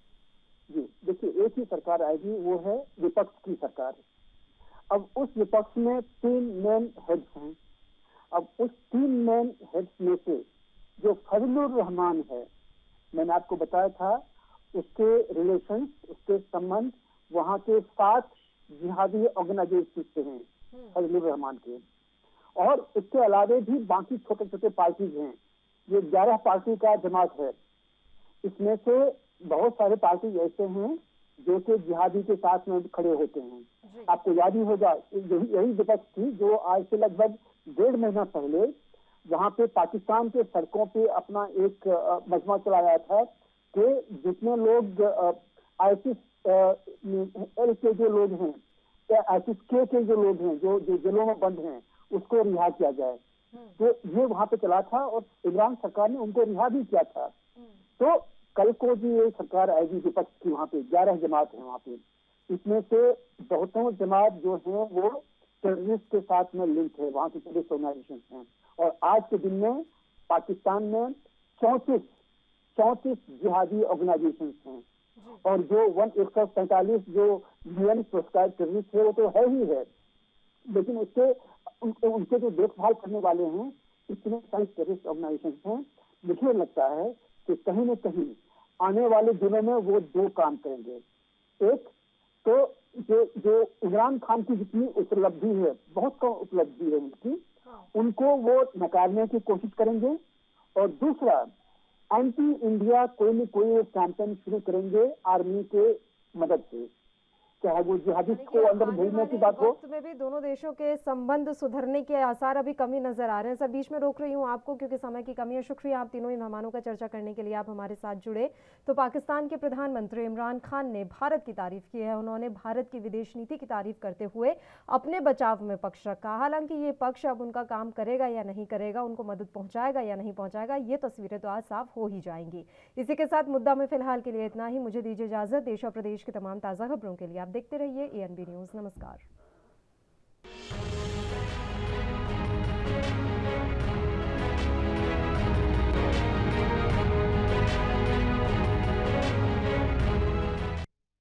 जी। देखिए, एक ही सरकार आएगी, वो है विपक्ष की सरकार। अब उस विपक्ष में 3 मेन हेड्स हैं। अब उस 3 मेन हेड्स में से जो फजलुर रहमान है, मैंने आपको बताया था, उसके रिलेशन, उसके संबंध वहाँ के 7 जिहादी ऑर्गेनाइजेशन से हैं, फजलुर रहमान के। और इसके अलावे भी बाकी छोटे छोटे पार्टीज हैं। ये 11 पार्टी का जमात है। इसमें से बहुत सारे पार्टी ऐसे हैं जो कि जिहादी के साथ में खड़े होते हैं। आपको याद ही होगा, यही विपक्ष थी जो आज से लगभग 1.5 महीना पहले वहाँ पे पाकिस्तान के सड़कों पे अपना एक मजमा चलाया था कि जितने लोग आईसिस एल के जो लोग हैं, आईसिस के जो लोग हैं जो जेलों में बंद हैं, उसको रिहा किया जाए। तो ये वहाँ पे चला था और इमरान सरकार ने उनको रिहा भी किया था। तो कल को जी ये सरकार आएगी विपक्ष की, वहाँ पे 11 जमात है वहाँ पे। इसमें से बहुतों जमात जो है वो टेररिस्ट के साथ में लिंक है, वहाँ के टेररिस्ट ऑर्गेनाइजेशन हैं। और आज के दिन में पाकिस्तान में 34 जिहादी ऑर्गेनाइजेशन हैं। और जो 145 जो यूएन पुरस्कार टेररिस्ट है वो तो है ही है, लेकिन उनके जो देखभाल करने वाले हैं इतने सारे टेररिस्ट ऑर्गेनाइजेशन हैं। मुझे लगता है कि कहीं न कहीं आने वाले दिनों में वो 2 काम करेंगे। एक तो जो इमरान खान की जितनी उपलब्धि है, बहुत कम उपलब्धि है उनकी, उनको वो नकारने की कोशिश करेंगे। और दूसरा, एंटी इंडिया कोई न कोई कैंपेन शुरू करेंगे आर्मी के मदद से, चाहे वो जिहादिस्ट को अंदर भेजने की बात हो। में भी दोनों देशों के संबंध सुधरने के आसार अभी कमी नजर आ रहे हैं। सर, बीच में रोक रही हूँ आपको क्योंकि समय की कमी है। शुक्रिया आप तीनों ही मेहमानों का चर्चा करने के लिए आप हमारे साथ जुड़े। तो पाकिस्तान के प्रधानमंत्री इमरान खान ने भारत की तारीफ की है। उन्होंने भारत की विदेश नीति की तारीफ करते हुए अपने बचाव में पक्ष रखा। हालांकि ये पक्ष अब उनका काम करेगा या नहीं करेगा, उनको मदद पहुंचाएगा या नहीं पहुंचाएगा, ये तस्वीरें तो आज साफ हो ही जाएंगी। इसी के साथ मुद्दा में फिलहाल के लिए इतना ही। मुझे दीजिए इजाजत। देश और प्रदेश की तमाम ताज़ा खबरों के लिए आप देखते रहिए ANB न्यूज़। नमस्कार।